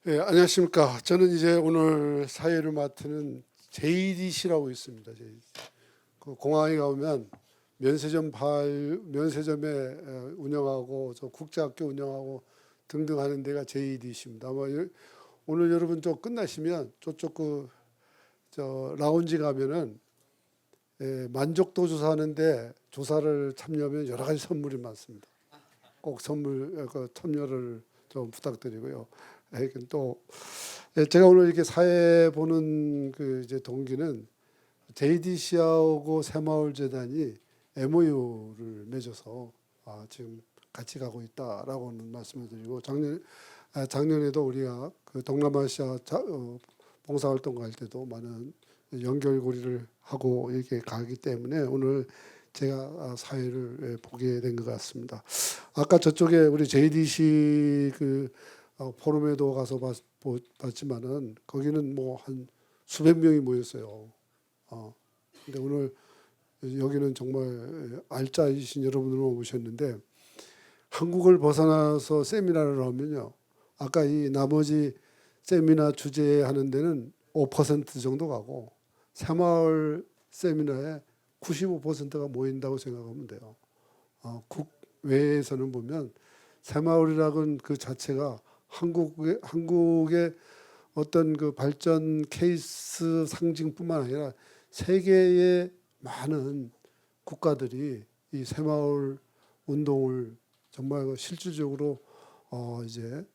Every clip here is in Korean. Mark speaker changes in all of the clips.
Speaker 1: 예, 안녕하십니까. 저는 이제 오늘 사회를 맡는 JDC라고 있습니다. 그 공항에 가면 면세점에 운영하고 저 국제학교 운영하고 등등 하는 데가 JDC입니다. 아마 오늘 여러분 저 끝나시면 저쪽 저 라운지 가면은 만족도 조사하는데 조사를 참여하면 여러 가지 선물이 많습니다. 꼭 참여를 좀 부탁드리고요. 또 제가 오늘 이렇게 사회 보는 그 이제 동기는 JDC하고 새마을재단이 MOU를 맺어서 지금 같이 가고 있다라고는 말씀을 드리고 작년에도 우리가 그 동남아시아 봉사활동 갈 때도 많은 연결고리를 하고 이렇게 가기 때문에 오늘 제가 사회를 보게 된 것 같습니다. 아까 저쪽에 우리 JDC 포럼에도 가서 봤지만은 거기는 뭐 한 수백 명이 모였어요. 근데 오늘 여기는 정말 알짜이신 여러분들 오셨는데 한국을 벗어나서 세미나를 하면요. 아까 이 나머지 세미나 주제 하는 데는 5% 정도 가고 새마을 세미나에 95%가 모인다고 생각하면 돼요. 국외에서는 보면 새마을이라는 그 자체가 한국의 어떤 그 발전 케이스 상징뿐만 아니라 세계의 많은 국가들이 이 새마을 운동을 정말 실질적으로 이제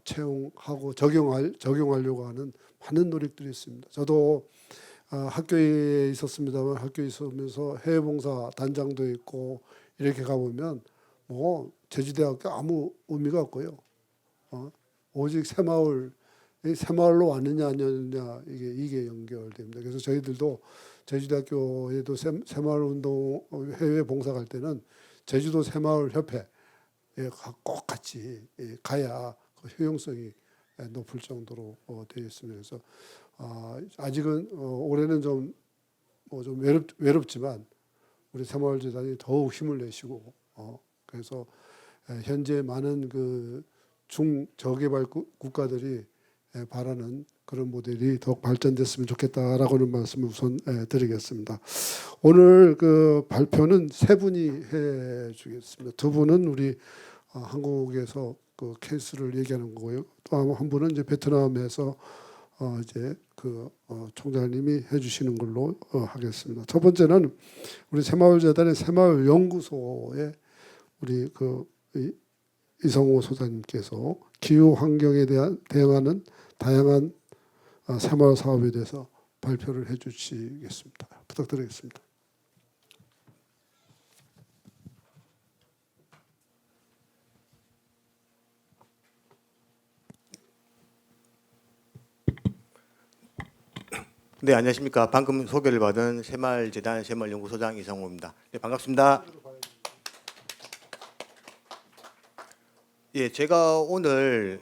Speaker 1: 채용하고 적용하려고 하는 많은 노력들이 있습니다. 저도 학교에 있었습니다만 학교에 있으면서 해외봉사 단장도 있고 이렇게 가보면 뭐 제주대학교 아무 의미가 없고요. 오직 새마을로 왔느냐 아니냐 이게 연결됩니다. 그래서 저희들도 제주대학교에도 새마을 운동 해외 봉사 갈 때는 제주도 새마을 협회에 꼭 같이 가야 그 효용성이 높을 정도로 되어 있습니다. 그래서 아직은 올해는 좀 외롭지만 우리 새마을재단이 더욱 힘을 내시고 그래서 현재 많은 그 중저개발 국가들이 바라는 그런 모델이 더욱 발전됐으면 좋겠다라고는 말씀을 우선 드리겠습니다. 오늘 그 발표는 세 분이 해주겠습니다. 두 분은 우리 한국에서 그 케이스를 얘기하는 거고요. 또 한 분은 이제 베트남에서 이제 총장님이 해주시는 걸로 하겠습니다. 첫 번째는 우리 새마을재단의 새마을연구소에 우리 이성호 소장님께서 기후 환경에 대응하는 다양한 새마을 사업에 대해서 발표를 해주시겠습니다. 부탁드리겠습니다.
Speaker 2: 네, 안녕하십니까. 방금 소개를 받은 새마을재단 새마을연구소장 이성호입니다. 네, 반갑습니다. 예, 제가 오늘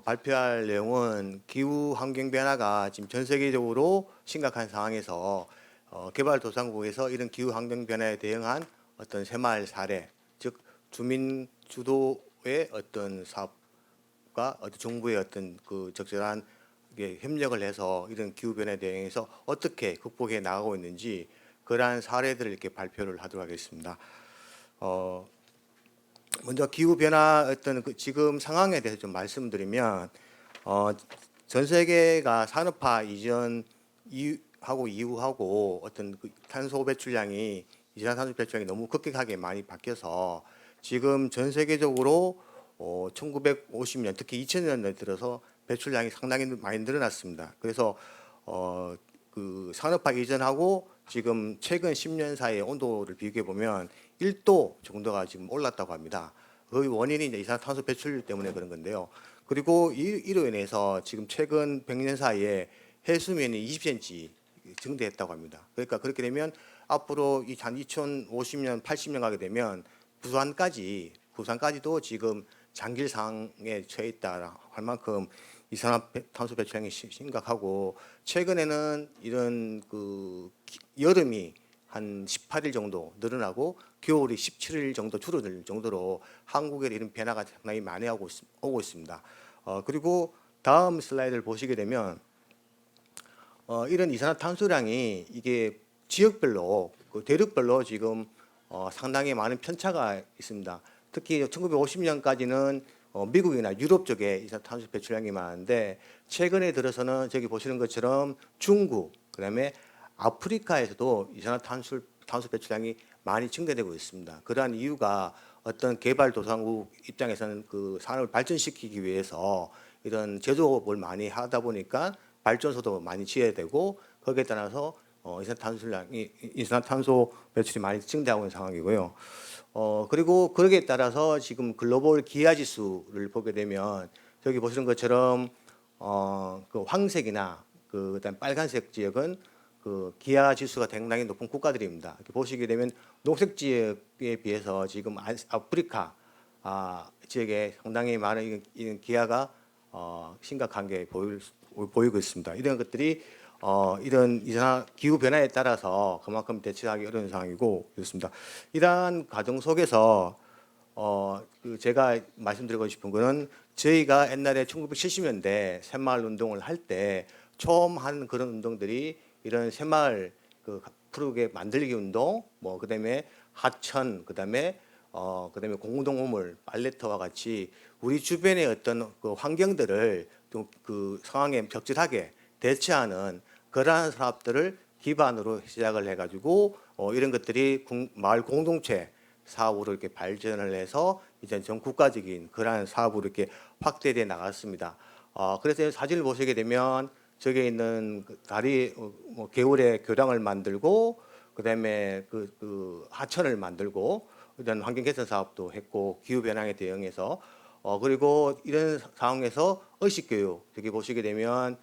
Speaker 2: 발표할 내용은 기후 환경 변화가 지금 전 세계적으로 심각한 상황에서 개발도상국에서 이런 기후 환경 변화에 대응한 어떤 새마을 사례, 즉 주민 주도의 어떤 사업과 어떤 정부의 어떤 그 적절한 협력을 해서 이런 기후 변화에 대응해서 어떻게 극복해 나가고 있는지 그러한 사례들을 이렇게 발표를 하도록 하겠습니다. 먼저 기후 변화 어떤 지금 상황에 대해서 좀 말씀드리면 전 세계가 산업화 이전 이후하고 어떤 탄소 배출량이 이산화탄소 배출량이 너무 급격하게 많이 바뀌어서 지금 전 세계적으로 1950년 특히 2000년대 들어서 배출량이 상당히 많이 늘어났습니다. 그래서 산업화 이전하고 지금 최근 10년 사이의 온도를 비교해 보면 1도 정도가 지금 올랐다고 합니다. 그 원인이 이제 이산화탄소 배출 때문에 그런 건데요. 그리고 이로 인해서 지금 최근 100년 사이에 해수면이 20cm 증대했다고 합니다. 그러니까 그렇게 되면 앞으로 한 2050년, 80년 가게 되면 부산까지도 지금 장길 상황에 처해 있다 할 만큼 이산화탄소 배출량이 심각하고 최근에는 이런 여름이 한 18일 정도 늘어나고 겨울이 17일 정도 줄어들 정도로 한국에 이런 변화가 상당히 많이 오고 있습니다. 그리고 다음 슬라이드를 보시게 되면 이런 이산화탄소량이 이게 지역별로 그 대륙별로 지금 상당히 많은 편차가 있습니다. 특히 1950년까지는 미국이나 유럽 쪽에 이산화탄소 배출량이 많은데 최근에 들어서는 저기 보시는 것처럼 중국, 그다음에 아프리카에서도 이산화탄소 배출량이 많이 증대되고 있습니다. 그러한 이유가 어떤 개발도상국 입장에서는 그 산업을 발전시키기 위해서 이런 제조업을 많이 하다 보니까 발전소도 많이 지어야 되고 거기에 따라서 이산화탄소 배출이 많이 증대하고 있는 상황이고요. 그리고 거기에 따라서 지금 글로벌 기아 지수를 보게 되면 여기 보시는 것처럼 그 황색이나 그다음 빨간색 지역은 그 기아 지수가 굉장히 높은 국가들입니다. 이렇게 보시게 되면 녹색 지역에 비해서 지금 아프리카 지역에 상당히 많은 이런 기아가 심각한 게 보이고 있습니다. 이런 것들이 이런 기후 변화에 따라서 그만큼 대처하기 어려운 상황이고 그렇습니다. 이러한 과정 속에서 그 제가 말씀드리고 싶은 거는 저희가 옛날에 1970년대 새마을 운동을 할 때 처음 한 그런 운동들이 이런 새마을 그 푸르게 만들기 운동, 뭐 그다음에 하천, 그다음에 공동우물, 빨래터와 같이 우리 주변의 어떤 그 환경들을 좀 그 상황에 적절하게 대처하는 그러한 사업들을 기반으로 시작을 해가지고 이런 것들이 마을 공동체 사업으로 이렇게 발전을 해서 이제 전 국가적인 그러한 사업으로 이렇게 확대돼 나갔습니다. 그래서 사진을 보시게 되면 저기 있는 그 다리 뭐 개울에 교량을 만들고 그다음에 그 하천을 만들고 이런 환경 개선 사업도 했고 기후 변화에 대응해서 그리고 이런 상황에서 의식 교육 여기 보시게 되면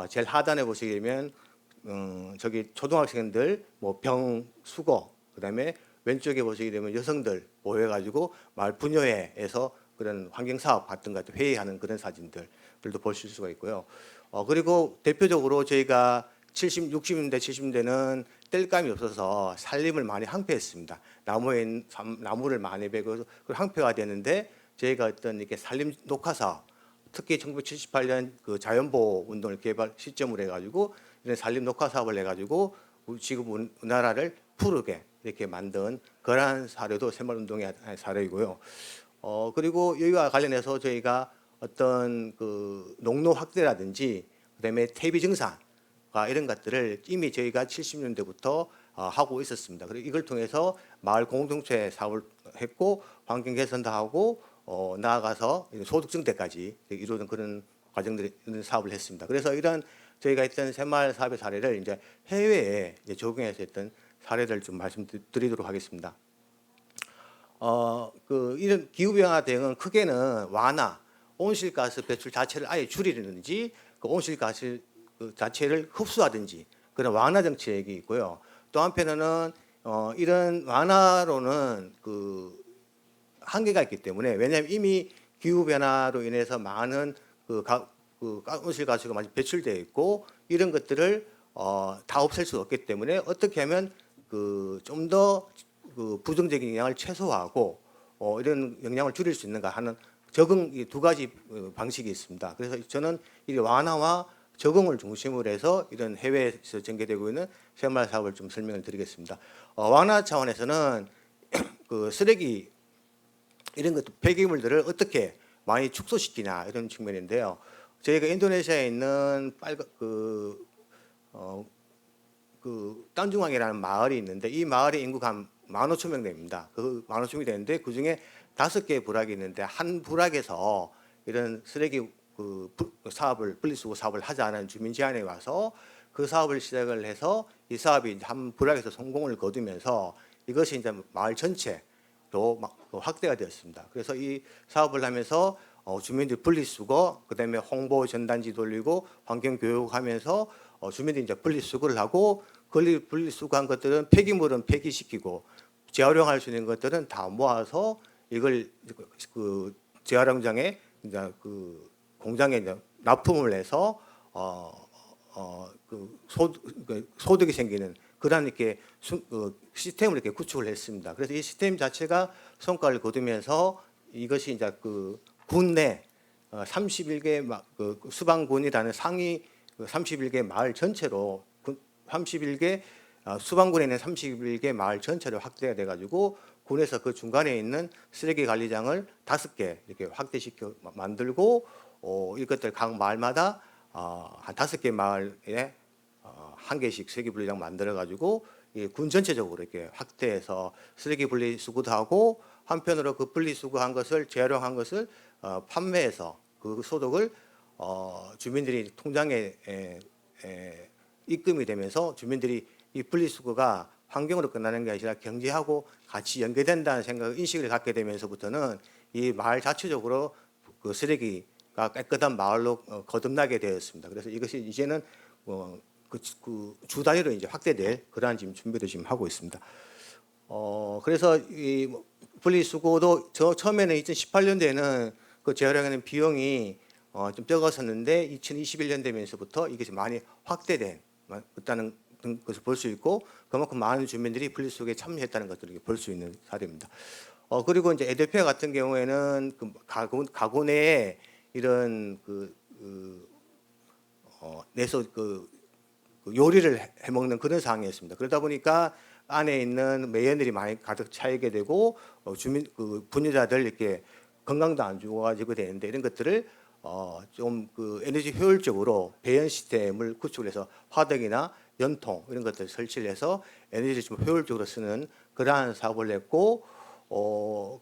Speaker 2: 제일 하단에 보시게 되면 저기 초등학생들 뭐 병 수거 그다음에 왼쪽에 보시게 되면 여성들 모여가지고 마을 분여회에서 그런 환경 사업 같은 것들 회의하는 그런 사진들도 보실 수가 있고요. 그리고 대표적으로 저희가 60년대 70년대는 땔감이 없어서 산림을 많이 항폐했습니다. 나무를 많이 베고 항폐가 되는데 저희가 어떤 이렇게 산림 녹화 사업 특히 1978년 그 자연보호 운동을 시점으로 해가지고 이런 산림 녹화 사업을 해가지고 지금 우리나라를 푸르게 이렇게 만든 그러한 사례도 새마을운동의 사례이고요. 그리고 여기와 관련해서 저희가 어떤 그 농로 확대라든지 그다음에 퇴비 증산과 이런 것들을 이미 저희가 70년대부터 하고 있었습니다. 그리고 이걸 통해서 마을 공동체 사업을 했고 환경 개선도 하고 나아가서 소득 증대까지 이루는 그런 과정들이 이런 사업을 했습니다. 그래서 이런 저희가 했던 새마을 사업의 사례를 이제 해외에 이제 적용해서 했던 사례를 좀 말씀드리도록 하겠습니다. 이런 기후 변화 대응은 크게는 완화, 온실가스 배출 자체를 아예 줄이든지 그 온실가스 자체를 흡수하든지 그런 완화 정책이 있고요. 또 한편에는 이런 완화로는 그 한계가 있기 때문에 왜냐하면 이미 기후 변화로 인해서 많은 온실가스가 많이 배출되어 있고 이런 것들을 다 없앨 수 없기 때문에 어떻게 하면 좀 더 부정적인 영향을 최소화하고 이런 영향을 줄일 수 있는가 하는 적응 이 두 가지 방식이 있습니다. 그래서 저는 이 완화와 적응을 중심으로 해서 이런 해외에서 전개되고 있는 새마을 사업을 좀 설명을 드리겠습니다. 완화 차원에서는 그 쓰레기 이런 것도 폐기물들을 어떻게 많이 축소시키냐 이런 측면인데요. 저희가 인도네시아에 있는 딴중왕이라는 마을이 있는데 이 마을의 인구가 한 15,000명 됩니다. 그 15,000명이 되는데 그 중에 5개의 부락이 있는데 한 부락에서 이런 쓰레기 사업을 분리수거 사업을 하자는 주민 제안에 와서 그 사업을 시작을 해서 이 사업이 한 부락에서 성공을 거두면서 이것이 이제 마을 전체로 확대가 되었습니다. 그래서 이 사업을 하면서 주민들 분리수거, 그다음에 홍보 전단지 돌리고 환경 교육하면서 주민들이 이제 분리수거를 하고 분리수거한 것들은 폐기물은 폐기시키고 재활용할 수 있는 것들은 다 모아서 이걸 그 재활용장에 이제 그 공장에 이제 납품을 해서 소득이 생기는 그러한 이렇게 시스템을 이렇게 구축을 했습니다. 그래서 이 시스템 자체가 성과를 거두면서 이것이 이제 그 군내 31개 그 수방군이라는 상위 31개 마을 전체로 31개 수방군에 있는 31개 마을 전체로 확대가 돼 가지고 군에서 그 중간에 있는 쓰레기 관리장을 5개 이렇게 확대시켜 만들고 이것들 각 마을마다 한 5개 마을에 한 개씩 쓰레기 분리장 만들어 가지고 군 전체적으로 이렇게 확대해서 쓰레기 분리수거도 하고 한편으로 그 분리수거한 것을 재활용한 것을 판매해서 그 소득을 주민들이 통장에 입금이 되면서 주민들이 이 분리수거가 환경으로 끝나는 게 아니라 경제하고 같이 연계된다는 생각 인식을 갖게 되면서부터는 이 마을 자체적으로 그 쓰레기가 깨끗한 마을로 거듭나게 되었습니다. 그래서 이것이 이제는 그 주 단위로 이제 확대될 그러한 지금 준비를 지금 하고 있습니다. 그래서 이 분리수거도 처음에는 2018년도에는 그 재활용하는 비용이 좀 적었었는데 2021년 되면서부터 이것이 많이 확대된 있다는 것을 볼 수 있고 그만큼 많은 주민들이 분리수거에 참여했다는 것들을 볼 수 있는 사례입니다. 그리고 이제 에듀페어 같은 경우에는 그 가구 내에 이런 내서 요리를 해 먹는 그런 상황이었습니다. 그러다 보니까 안에 있는 매연들이 많이 가득 차이게 되고 주민 분유자들 이렇게 건강도 안 좋아지게 되는데 이런 것들을 좀 에너지 효율적으로 배연 시스템을 구축을 해서 화덕이나 연통 이런 것들 설치를 해서 에너지를 좀 효율적으로 쓰는 그러한 사업을 했고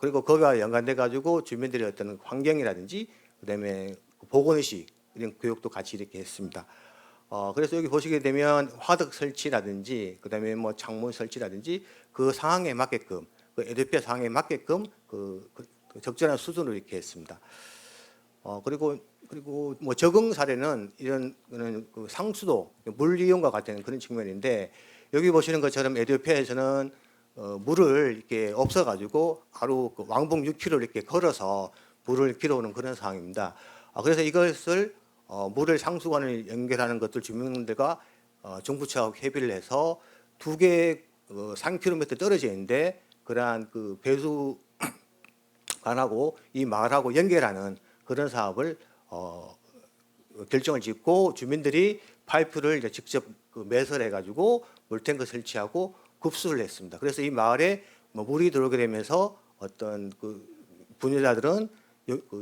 Speaker 2: 그리고 거기와 연관돼 가지고 주민들의 어떤 환경이라든지 그다음에 보건의식 이런 교육도 같이 이렇게 했습니다. 그래서 여기 보시게 되면 화덕 설치라든지 그다음에 뭐 창문 설치라든지 그 상황에 맞게끔 그 에듀페어 상황에 맞게끔 그 적절한 수준으로 이렇게 했습니다. 그리고 뭐 적응 사례는 이런 그 상수도 물 이용과 같은 그런 측면인데 여기 보시는 것처럼 에듀페어에서는 물을 이렇게 없어 가지고 하루 왕복 6km 이렇게 걸어서 물을 길어오는 그런 상황입니다. 그래서 이것을 물을 상수관을 연결하는 것들 주민들과 정부 측하고 협의를 해서 2개 3km 떨어져 있는데 그러한 그 배수관하고 이 마을하고 연결하는 그런 사업을 결정을 짓고 주민들이 파이프를 이제 직접 매설해 가지고 물탱크 설치하고 급수를 했습니다. 그래서 이 마을에 물이 들어오게 되면서 어떤 그 분유자들은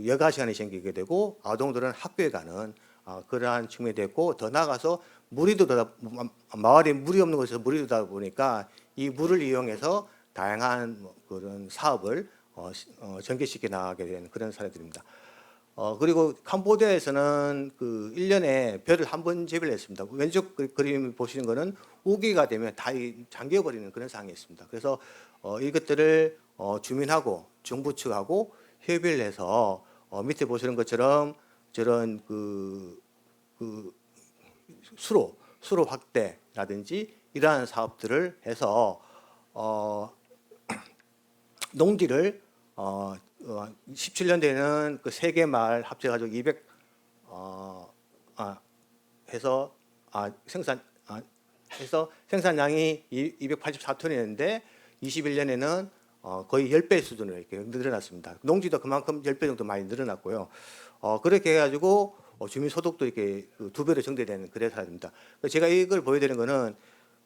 Speaker 2: 여가 시간이 생기게 되고 아동들은 학교에 가는 그러한 측면이 됐고 더 나아가서 마을에 물이 없는 곳에서 물이 들다 보니까 이 물을 이용해서 다양한 그런 사업을 전개시켜 나가게 되는 그런 사례들입니다. 그리고 캄보디아에서는 그 1년에 벼를 한 번 재배를 했습니다. 왼쪽 그림 보시는 거는 우기가 되면 다 잠겨버리는 그런 상황이 있습니다. 그래서 이것들을 주민하고 정부 측하고 협의를 해서 밑에 보시는 것처럼 저런 수로 확대라든지 이러한 사업들을 해서 농지를 17년도에는 그 3개 마을 합쳐가지고 200 해서 생산량이 284톤이었는데 21년에는 거의 10배 수준으로 이렇게 늘어났습니다. 농지도 그만큼 10배 정도 많이 늘어났고요. 그렇게 해가지고 주민 소득도 이렇게 2배로 증대되는 그런 사례입니다. 제가 이걸 보여드리는 거는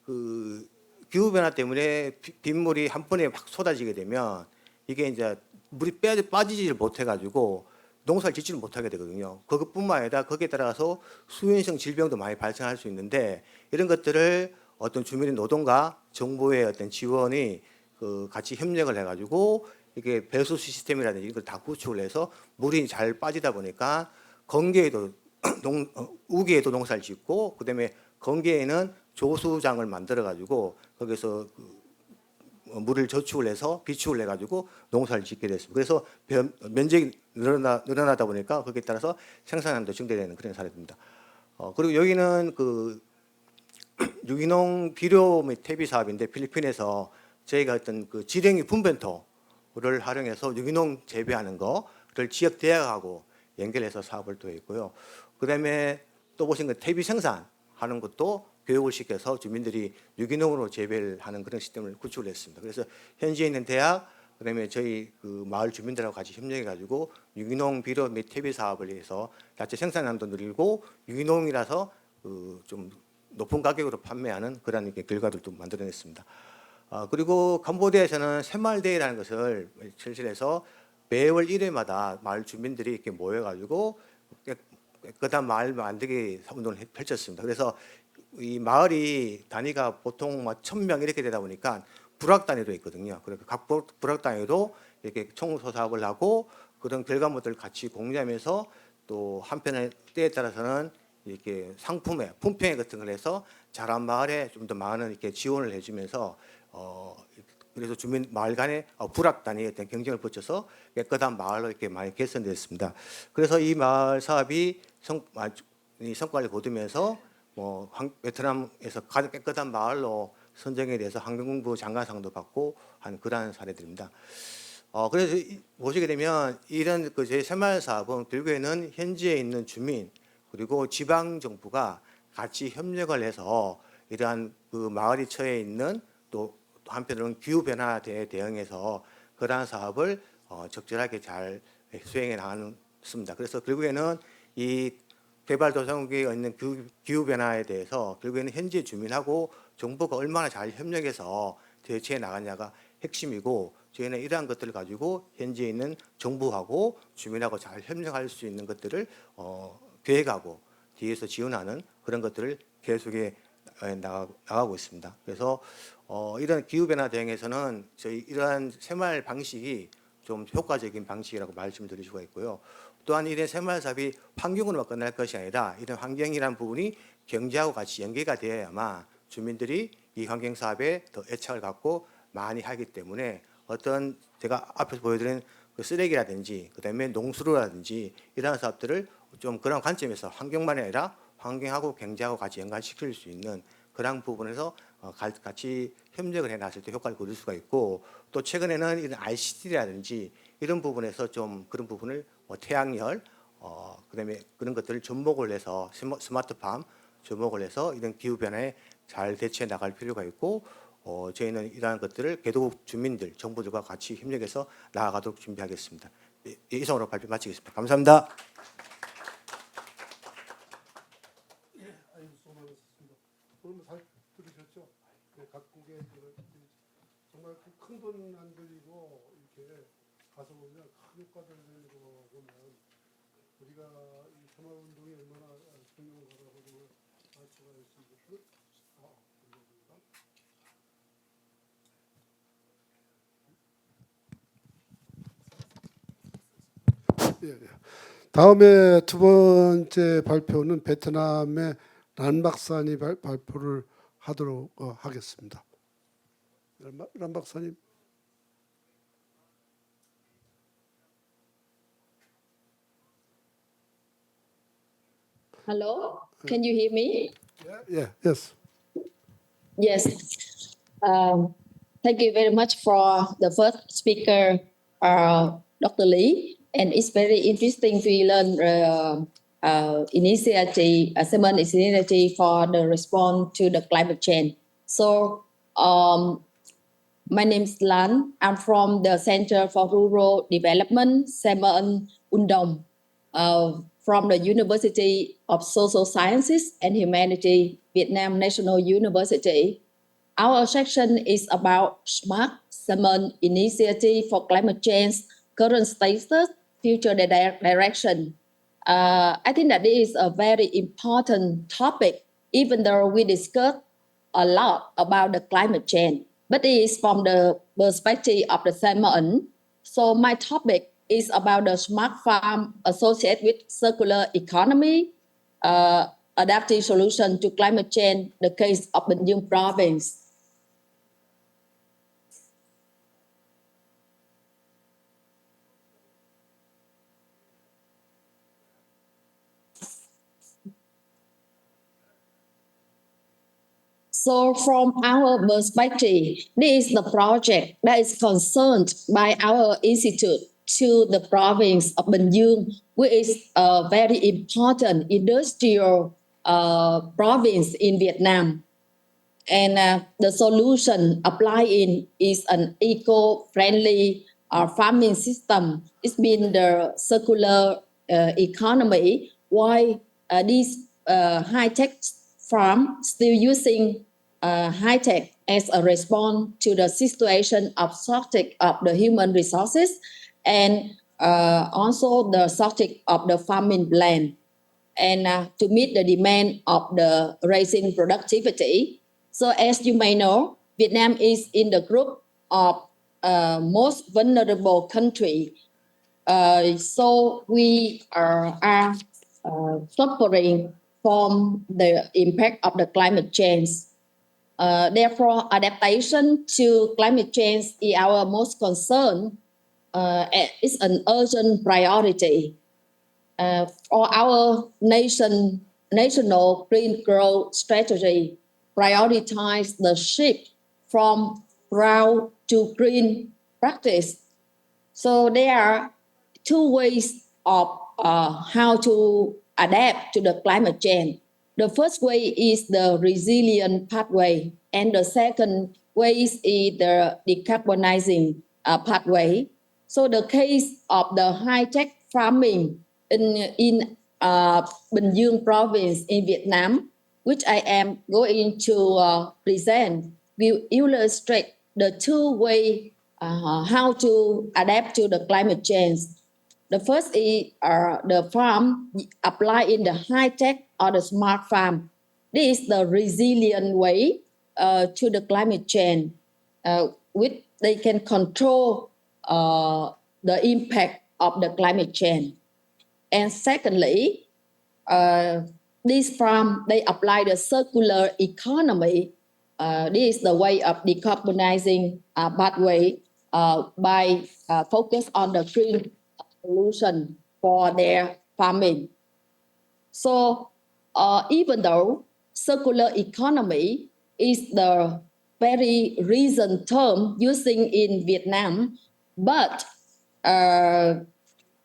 Speaker 2: 그 기후 변화 때문에 빗물이 한 번에 확 쏟아지게 되면 이게 이제 물이 빠지지를 못해가지고 농사를 짓지를 못하게 되거든요. 그것뿐만 아니라 거기에 따라서 수인성 질병도 많이 발생할 수 있는데 이런 것들을 어떤 주민의 노동과 정부의 어떤 지원이 같이 협력을 해가지고 이게 배수 시스템이라든지 이걸 다 구축을 해서 물이 잘 빠지다 보니까 건기에도 우기에도 농사를 짓고 그다음에 건기에는 조수장을 만들어가지고 거기서 물을 저축을 해서 비축을 해가지고 농사를 짓게 됐습니다. 그래서 면적이 늘어나다 보니까 거기에 따라서 생산량도 증대되는 그런 사례입니다. 그리고 여기는 그 유기농 비료 및 퇴비 사업인데 필리핀에서 저희가 어떤 그 지렁이 분변토를 활용해서 유기농 재배하는 거를 지역 대학하고 연결해서 사업을 또 했고요. 그다음에 또 보신 그 퇴비 생산하는 것도 교육을 시켜서 주민들이 유기농으로 재배를 하는 그런 시스템을 구축을 했습니다. 그래서 현지에 있는 대학, 그다음에 저희 그 마을 주민들하고 같이 협력해 가지고 유기농 비료 및 퇴비 사업을 해서 자체 생산량도 늘리고 유기농이라서 좀 높은 가격으로 판매하는 그런 이렇게 결과들도 만들어냈습니다. 그리고 캄보디아에서는 새마을데이라는 것을 실시해서 매월 1회마다 마을 주민들이 이렇게 모여가지고 깨끗한 마을 만들기 운동을 펼쳤습니다. 그래서 이 마을이 단위가 보통 1,000명 이렇게 되다 보니까 부락 단위로 있거든요. 그래서 각 부락 단위로 이렇게 청소 사업을 하고 그런 결과물들을 같이 공유하면서 또 한편의 때에 따라서는 이렇게 상품에 품평회 같은 걸 해서 자란 마을에 좀 더 많은 이렇게 지원을 해주면서 그래서 주민 마을 간의 부락 단위의 어떤 경쟁을 거쳐서 깨끗한 마을로 이렇게 많이 개선됐습니다. 그래서 이 마을 사업이 성과를 거두면서 베트남에서 가장 깨끗한 마을로 선정에 대해서 환경부 장관상도 받고 한 그러한 사례들입니다. 그래서 보시게 되면 이런 제 새마을 사업은 결국에는 현지에 있는 주민 그리고 지방 정부가 같이 협력을 해서 이러한 그 마을이 처해 있는 또 한편으로는 기후 변화에 대응해서 그러한 사업을 적절하게 잘 수행해 나갔습니다. 그래서 결국에는 이 개발도상국에 있는 기후 변화에 대해서 결국에는 현지 주민하고 정부가 얼마나 잘 협력해서 대처해 나가냐가 핵심이고 저희는 이러한 것들을 가지고 현지에 있는 정부하고 주민하고 잘 협력할 수 있는 것들을 계획하고 뒤에서 지원하는 그런 것들을 계속해 나가고 있습니다. 그래서 이런 기후 변화 대응에서는 저희 이러한 새마을 방식이 좀 효과적인 방식이라고 말씀드릴 수가 있고요. 또한 이런 새마을 사업이 환경으로만 끝날 것이 아니라 이런 환경이라는 부분이 경제하고 같이 연계가 되어야만 주민들이 이 환경 사업에 더 애착을 갖고 많이 하기 때문에 어떤 제가 앞에서 보여드린 그 쓰레기라든지 그다음에 농수로라든지 이러한 사업들을 좀 그런 관점에서 환경만이 아니라 환경하고 경제하고 같이 연관시킬 수 있는 그런 부분에서 같이 협력을 해놨을 때 효과를 거둘 수가 있고 또 최근에는 이런 ICT라든지 이런 부분에서 좀 그런 부분을 태양열 그다음에 그런 것들을 접목을 해서 스마트팜 접목을 해서 이런 기후 변화에 잘 대처해 나갈 필요가 있고 저희는 이러한 것들을 개도국 주민들 정부들과 같이 협력해서 나아가도록 준비하겠습니다. 이상으로 발표 마치겠습니다. 감사합니다.
Speaker 1: 오늘 잘 들으셨죠? 네, 각국의 정말 큰 돈 안 들이고 이렇게 가서 보면 큰 효과를 내는 거 보면 우리가 이 새마을 운동이 얼마나 중요한 거라고 알 수가 있습니다. 예, 예. 다음에 두 번째 발표는 베트남의 란 박사님 발표를 하도록 하겠습니다. 란 박사님.
Speaker 3: Hello, can you hear me?
Speaker 1: Yeah, yes.
Speaker 3: Yes. Thank you very much for the first speaker, Dr. Lee, and it's very interesting to learn initiative, Simon initiative for the response to the climate change. So, my name is Lan. I'm from the Center for Rural Development, Simon Undong, from the University of Social Sciences and Humanity, Vietnam National University. Our section is about Smart Simon Initiative for Climate Change, current status, future direction. I think that this is a very important topic, even though we discussed a lot about the climate change, but it is from the perspective of the Simon. So my topic is about the smart farm associated with circular economy, adaptive solution to climate change, the case of Bình Dương province. So from our perspective, this is the project that is concerned by our institute to the province of Bình Dương, which is a very important industrial province in Vietnam. And the solution applying is an eco-friendly farming system. It's been the circular economy. Why these high-tech farm still using high-tech as a response to the situation of shortage of the human resources and also the shortage of the farming land. And to meet the demand of the rising productivity. So as you may know, Vietnam is in the group of most vulnerable country. So we are suffering from the impact of the climate change. Therefore, adaptation to climate change is our most concern. It's an urgent priority. For our national green growth strategy, prioritize the shift from brown to green practice. So there are two ways of how to adapt to the climate change. The first way is the resilient pathway, and the second way is the decarbonizing pathway. So the case of the high-tech farming in Bình Dương province in Vietnam, which I am going to present, will illustrate the two way how to adapt to the climate change. The first is the farm apply in the high-tech or the smart farm. This is the resilient way to the climate change, which they can control the impact of the climate change. And secondly, this farm, they apply the circular economy. This is the way of decarbonizing pathway by focus on the green solution for their farming. So even though circular economy is the very recent term using in Vietnam, but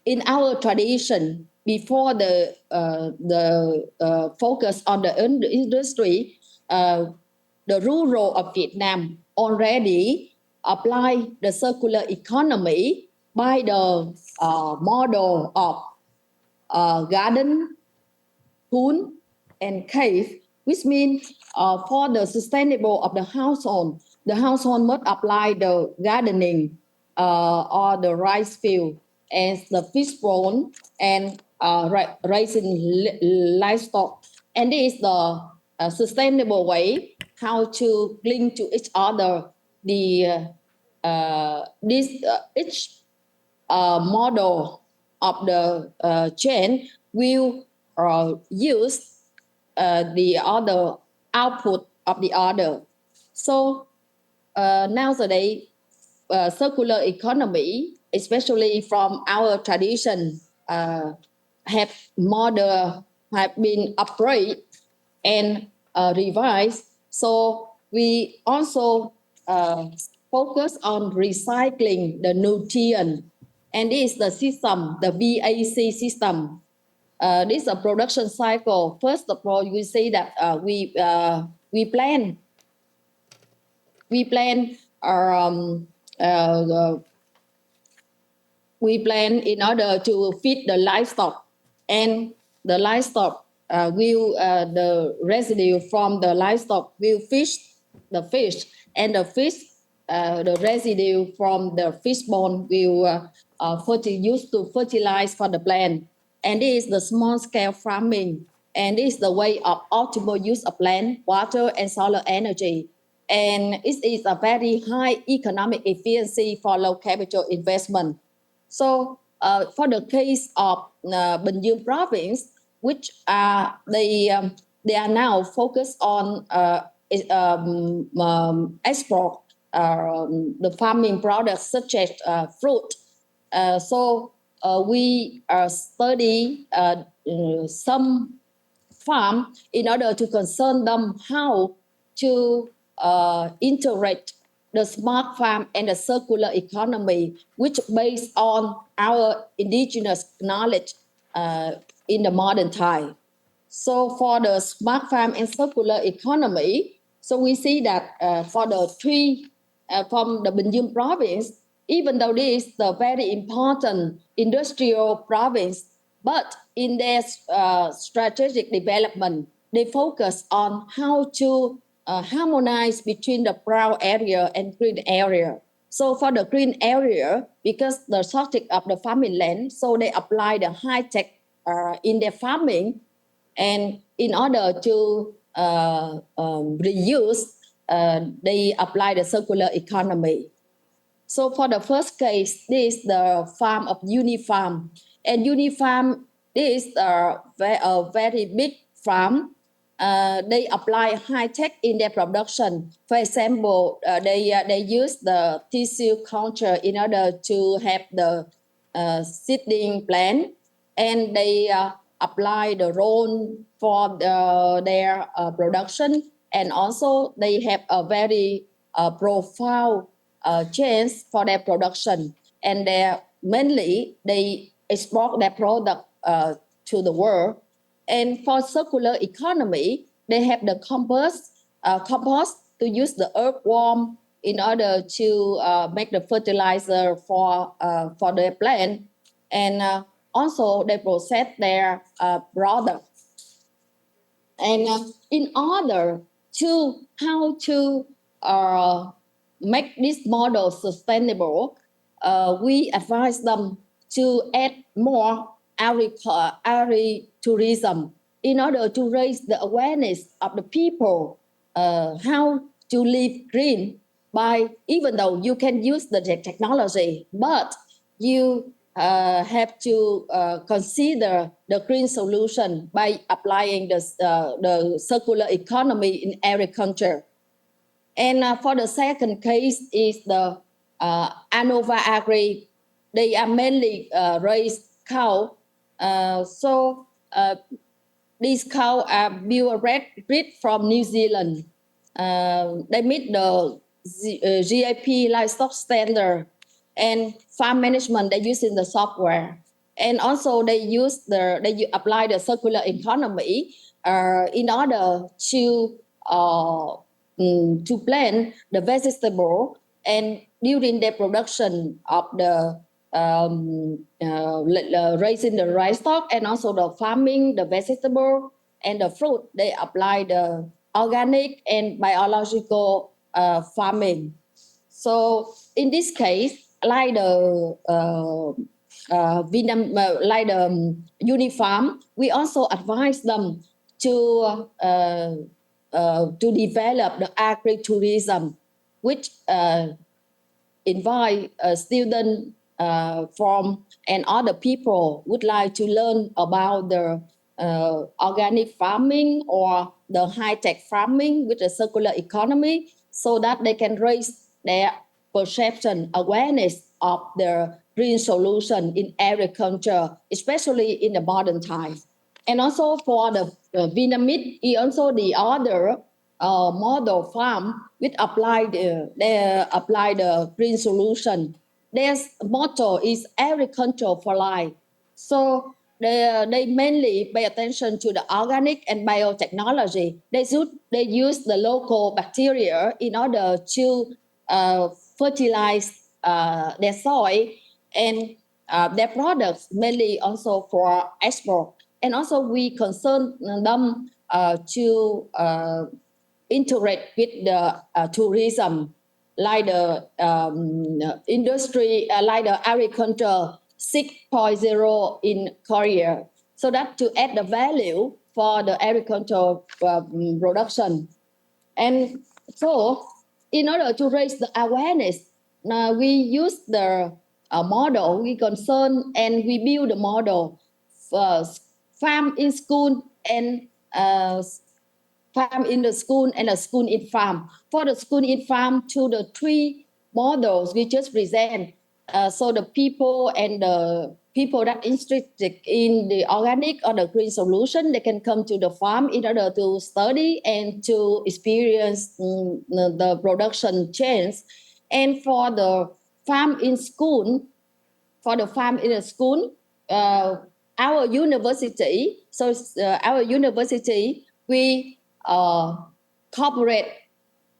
Speaker 3: in our tradition, before the focus on the industry, the rural of Vietnam already apply the circular economy by the model of garden, pool, and cave, which means for the sustainable of the household must apply the gardening or the rice field as the fish pond and raising livestock. And this is the sustainable way how to link to each other the each model of the chain will use the other output of the other. So nowadays, circular economy, especially from our tradition, have been upgraded and revised. So we also focus on recycling the nutrient, and this is the system, the BAC system. This is a production cycle. First of all, you see that we plan in order to feed the livestock, and the livestock the residue from the livestock will fish the fish, and the fish, the residue from the fish bone will used to fertilize for the plant. And this is the small scale farming, and this is the way of optimal use of land, water, and solar energy. And it is a very high economic efficiency for low capital investment. So for the case of Bình Dương province, which they are now focused on export the farming products such as fruit. So we study some farm in order to concern them how to integrate the smart farm and the circular economy, which based on our indigenous knowledge in the modern time. So for the smart farm and circular economy, so we see that for the three from the Bình province, even though this is the very important industrial province, but in their strategic development, they focus on how to harmonize between the brown area and green area. So for the green area, because the shortage of the farming land, so they apply the high tech in their farming, and in order to reuse, they apply the circular economy. So for the first case, this is the farm of Unifarm. And Unifarm is a very big farm. They apply high tech in their production. For example, they use the tissue culture in order to have the seedling plant, and they apply the drone for their production, and also they have a very profound change for their production, and mainly they export their product to the world. And for circular economy, they have the compost to use the earthworm in order to make the fertilizer for their plant, and also they process their product. And in order to how to make this model sustainable, we advise them to add more agri-tourism in order to raise the awareness of the people how to live green, by even though you can use the technology, but you have to consider the green solution by applying the circular economy in agriculture. And for the second case is the Anova Agri. They are mainly raised cow. So these cows are purebred from New Zealand. They meet the GAP livestock standard, and farm management they use in the software, and also they apply the circular economy in order to plant the vegetable, and during the production of the raising the livestock, and also the farming the vegetable and the fruit, they apply the organic and biological farming. So in this case, like the Unifarm, we also advise them to develop the agri-tourism, which invite students from and other people would like to learn about the organic farming or the high-tech farming with the circular economy, so that they can raise their perception, awareness of the green solution in agriculture, especially in the modern times. And also for the Vietnamese, also the other model farm which apply the green solution. Their motto is agriculture for life. So they mainly pay attention to the organic and biotechnology. They use the local bacteria in order to fertilize their soil, and their products mainly also for export. And also we concern them to integrate with the tourism, like the industry, like the agriculture 6.0 in Korea, so that to add the value for the agricultural production. And so in order to raise the awareness, we use the model, we concern and we build the model for farm in school and farm in the school and a school in farm. For the school in farm, to the three models we just present, so the people and the people that interested in the organic or the green solution, they can come to the farm in order to study and to experience the production change. And for the farm in school, our university, our university, we cooperate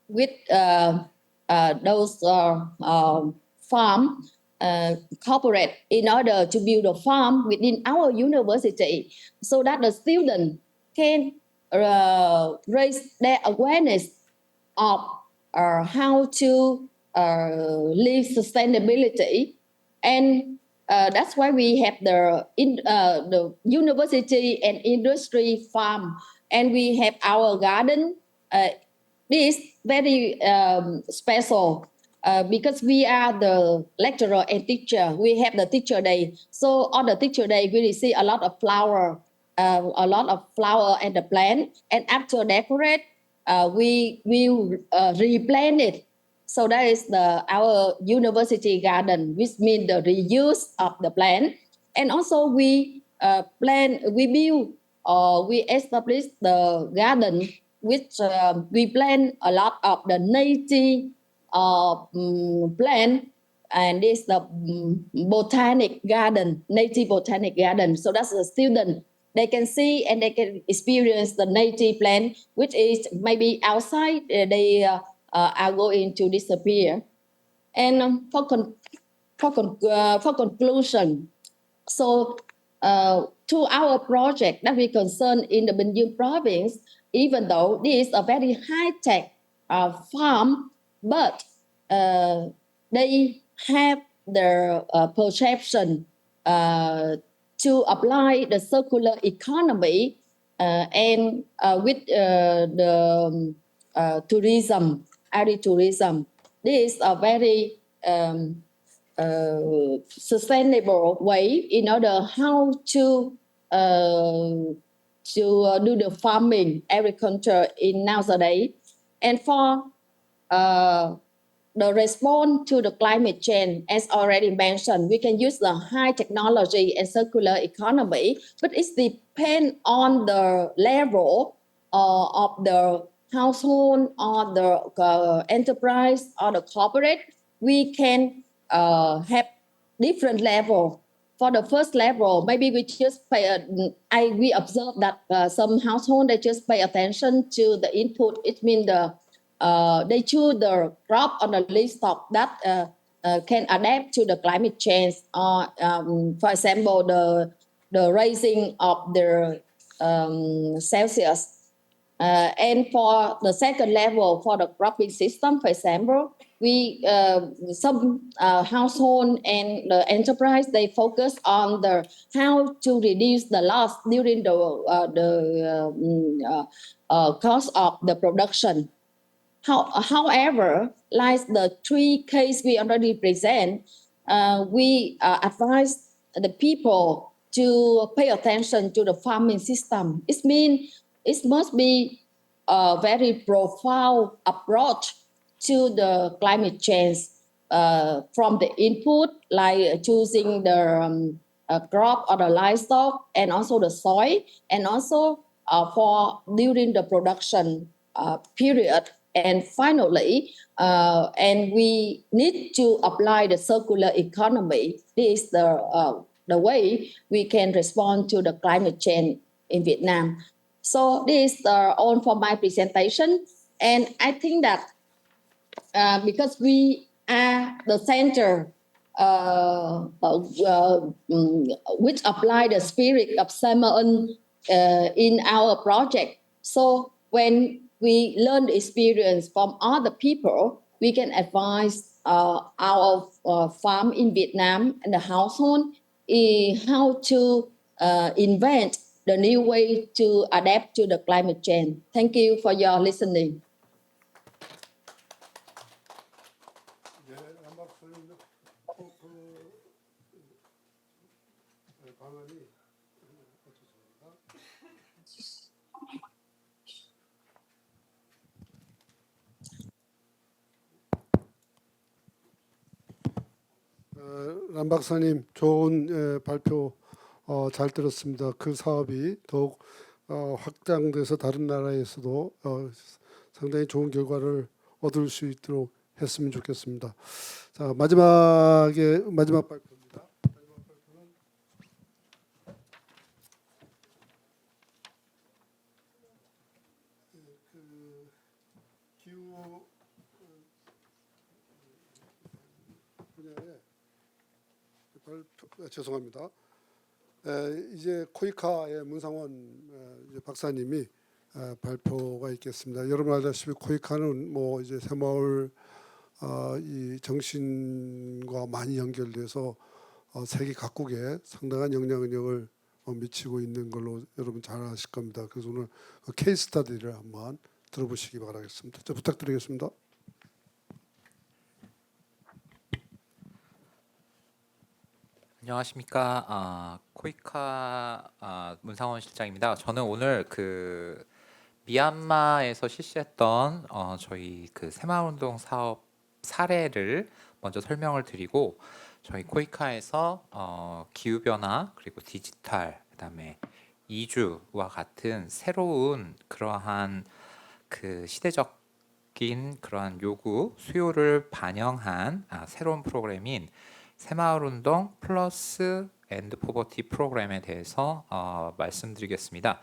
Speaker 3: with those farm corporate in order to build a farm within our university, so that the student can raise their awareness of how to live sustainability. And that's why we have the university and industry farm, and we have our garden. This very special because we are the lecturer and teacher. We have the teacher day. So on the teacher day, we receive a lot of flower and the plant. And after decorate, we will replant it. So that is our university garden, which means the reuse of the plant. And also we establish the garden, which we plant a lot of the native plant, and this the botanic garden, native botanic garden. So that's the student, they can see and they can experience the native plant, which is maybe outside they are going to disappear. And for conclusion, so to our project that we concern in the Bình Dương province, even though this is a very high-tech farm, but they have their perception to apply the circular economy and with the tourism, agritourism. This is a very sustainable way in order how to do the farming, agriculture in nowadays. And for the response to the climate change, as already mentioned, we can use the high technology and circular economy, but it depends on the level of the household or the enterprise or the corporate. We can have different level. For the first level, maybe we just we observe that some household, they just pay attention to the input. It means they choose the crop on the livestock that can adapt to the climate change. Or, for example, the raising of the Celsius. And for the second level, for the cropping system, for example, we some household and the enterprise, they focus on the how to reduce the loss during the cost of the production. However, like the three cases we already present, we advise the people to pay attention to the farming system. It means it must be a very profound approach to the climate change from the input, like choosing the crop or the livestock, and also the soil, and also for during the production period. And finally, and we need to apply the circular economy. This is the way we can respond to the climate change in Vietnam. So this is all for my presentation. And I think that because we are the center which apply the spirit of Samoan in our project. So when we learn the experience from other people, we can advise our farm in Vietnam and the household how to invent the new way to adapt to the climate change. Thank you for your listening.
Speaker 1: 네, 안박사님 방안이 어떻습니까? 람 박사님 좋은 발표 잘 들었습니다. 그 사업이 더욱 확장돼서 다른 나라에서도 상당히 좋은 결과를 얻을 수 있도록 했으면 좋겠습니다. 자, 마지막 발표입니다. 마지막 발표는 그 기후 분야에 죄송합니다. 이제 코이카의 문상원 이제 박사님이 발표가 있겠습니다. 여러분 알다시피 코이카는 뭐 이제 새마을 이 정신과 많이 연결돼서 세계 각국에 상당한 영향력을 미치고 있는 걸로 여러분 잘 아실 겁니다. 그래서 오늘 그 케이스 스터디를 한번 들어보시기 바라겠습니다. 저 부탁드리겠습니다.
Speaker 4: 안녕하십니까. 코이카 문상원 실장입니다. 저는 오늘 그 미얀마에서 실시했던 저희 그 새마을운동 사업 사례를 먼저 설명을 드리고 저희 코이카에서 기후변화 그리고 디지털 그다음에 이주와 같은 새로운 그러한 그 시대적인 그러한 요구 수요를 반영한 새로운 프로그램인 새마을운동 플러스 앤드 포버티 프로그램에 대해서 말씀드리겠습니다.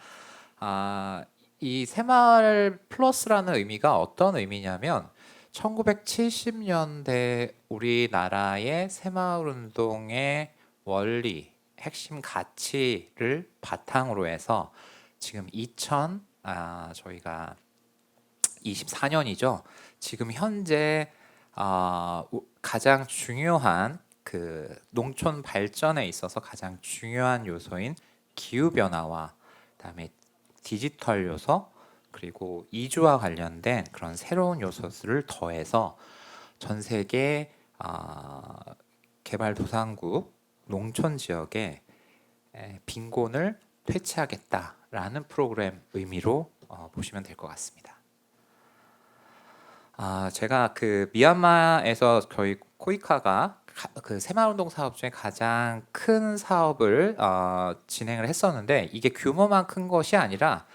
Speaker 4: 이 새마을 플러스라는 의미가 어떤 의미냐면 1970년대 우리나라의 새마을운동의 원리, 핵심 가치를 바탕으로 해서 지금 저희가 24년이죠. 지금 현재 가장 중요한 그 농촌 발전에 있어서 가장 중요한 요소인 기후 변화와 그다음에 디지털 요소 그리고 이주와 관련된 그런 새로운 요소들을 더해서 전 세계 개발도상국 농촌 지역에 빈곤을 퇴치하겠다라는 프로그램 의미로 보시면 될 것 같습니다. 제가 그 미얀마에서 저희 코이카가 그 새마을운동 사업 중에 가장 큰 사업을 진행을 했었는데 이게 규모만 큰 것이 아니라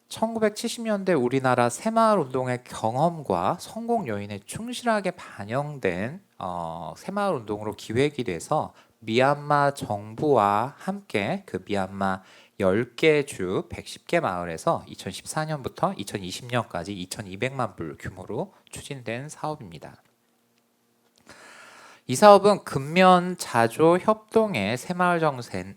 Speaker 4: 1970년대 우리나라 새마을운동의 경험과 성공 요인에 충실하게 반영된 새마을운동으로 기획이 돼서 미얀마 정부와 함께 그 미얀마 10개 주 110개 마을에서 2014년부터 2020년까지 2,200만 불 규모로 추진된 사업입니다. 이 사업은 근면 자조 협동의 새마을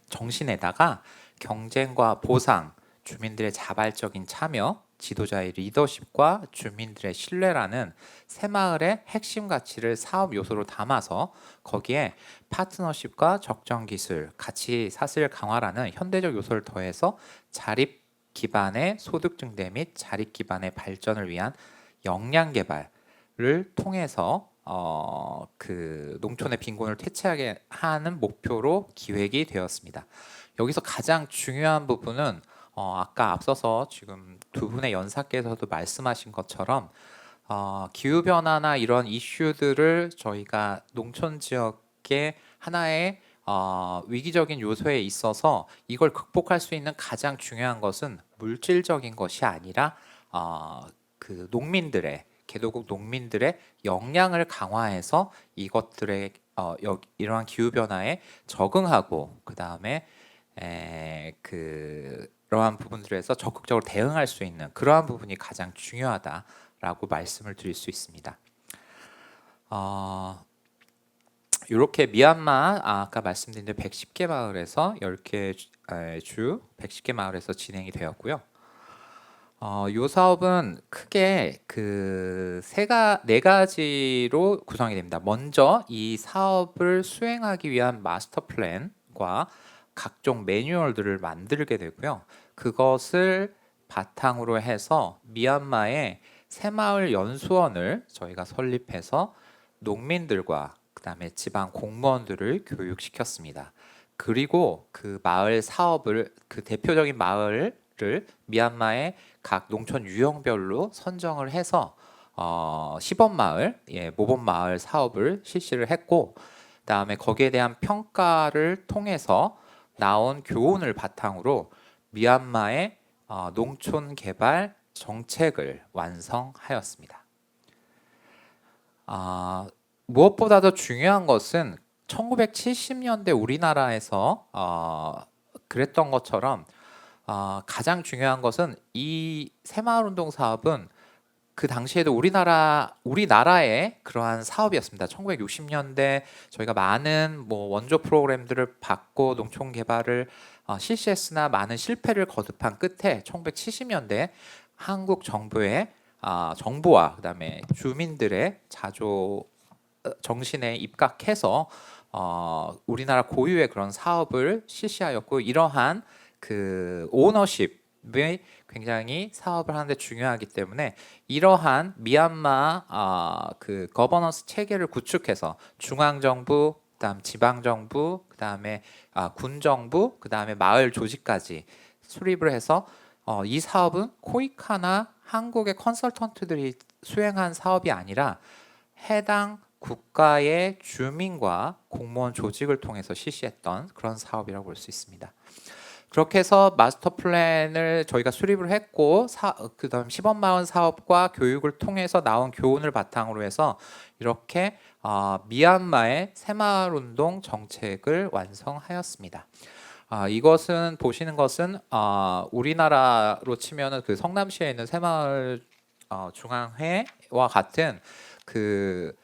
Speaker 4: 정신에다가 경쟁과 보상, 주민들의 자발적인 참여, 지도자의 리더십과 주민들의 신뢰라는 새마을의 핵심 가치를 사업 요소로 담아서 거기에 파트너십과 적정 기술, 가치 사슬 강화라는 현대적 요소를 더해서 자립 기반의 소득 증대 및 자립 기반의 발전을 위한 역량 개발을 통해서 그 농촌의 빈곤을 퇴치하게 하는 목표로 기획이 되었습니다. 여기서 가장 중요한 부분은 아까 앞서서 지금 두 분의 연사께서도 말씀하신 것처럼 기후 변화나 이런 이슈들을 저희가 농촌 지역의 하나의 위기적인 요소에 있어서 이걸 극복할 수 있는 가장 중요한 것은 물질적인 것이 아니라 그 농민들의 개도국 농민들의 역량을 강화해서 이것들의 이러한 기후 변화에 적응하고 그 다음에 그러한 부분들에서 적극적으로 대응할 수 있는 그러한 부분이 가장 중요하다라고 말씀을 드릴 수 있습니다. 이렇게 미얀마 아까 말씀드린 110개 마을에서 10개 주 110개 마을에서 진행이 되었고요. 이 사업은 크게 그 네 가지로 구성이 됩니다. 먼저 이 사업을 수행하기 위한 마스터 플랜과 각종 매뉴얼들을 만들게 되고요. 그것을 바탕으로 해서 미얀마의 새마을 연수원을 저희가 설립해서 농민들과 그다음에 지방 공무원들을 교육시켰습니다. 그리고 그 마을 사업을 그 대표적인 마을을 미얀마의 각 농촌 유형별로 선정을 해서 시범 마을, 모범 마을 사업을 실시를 했고, 그다음에 거기에 대한 평가를 통해서 나온 교훈을 바탕으로 미얀마의 농촌 개발 정책을 완성하였습니다. 무엇보다 더 중요한 것은 1970년대 우리나라에서 그랬던 것처럼 가장 중요한 것은 이 새마을운동 사업은 그 당시에도 우리나라의 그러한 사업이었습니다. 1960년대 저희가 많은 뭐 원조 프로그램들을 받고 농촌 개발을 실시했으나 많은 실패를 거듭한 끝에 1970년대 한국 정부의 정부와 그다음에 주민들의 자조 정신에 입각해서 우리나라 고유의 그런 사업을 실시하였고, 이러한 그 오너십이 굉장히 사업을 하는데 중요하기 때문에 이러한 미얀마 그 거버넌스 체계를 구축해서 중앙 정부, 그다음 지방 정부, 그다음에 군 정부, 그다음에 마을 조직까지 수립을 해서 이 사업은 코이카나 한국의 컨설턴트들이 수행한 사업이 아니라 해당 국가의 주민과 공무원 조직을 통해서 실시했던 그런 사업이라고 볼 수 있습니다. 그렇게 해서 마스터 플랜을 저희가 수립을 했고, 그다음 시범마을 사업과 교육을 통해서 나온 교훈을 바탕으로 해서 이렇게 미얀마의 새마을 운동 정책을 완성하였습니다. 이것은 보시는 것은 우리나라로 치면은 그 성남시에 있는 새마을 중앙회와 같은 그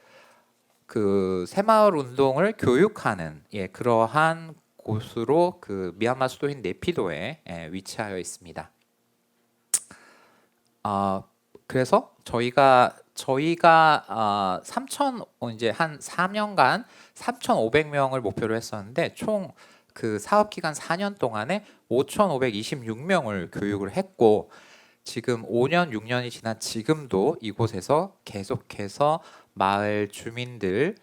Speaker 4: 새마을 운동을 교육하는 그러한 곳으로 그 미얀마 수도인 네피도에 위치하여 있습니다. 그래서 저희가 이제 한 4년간 3,500명을 목표로 했었는데 총 그 사업 기간 4년 동안에 5,526명을 교육을 했고, 지금 5년 6년이 지난 지금도 이곳에서 계속해서 마을 주민들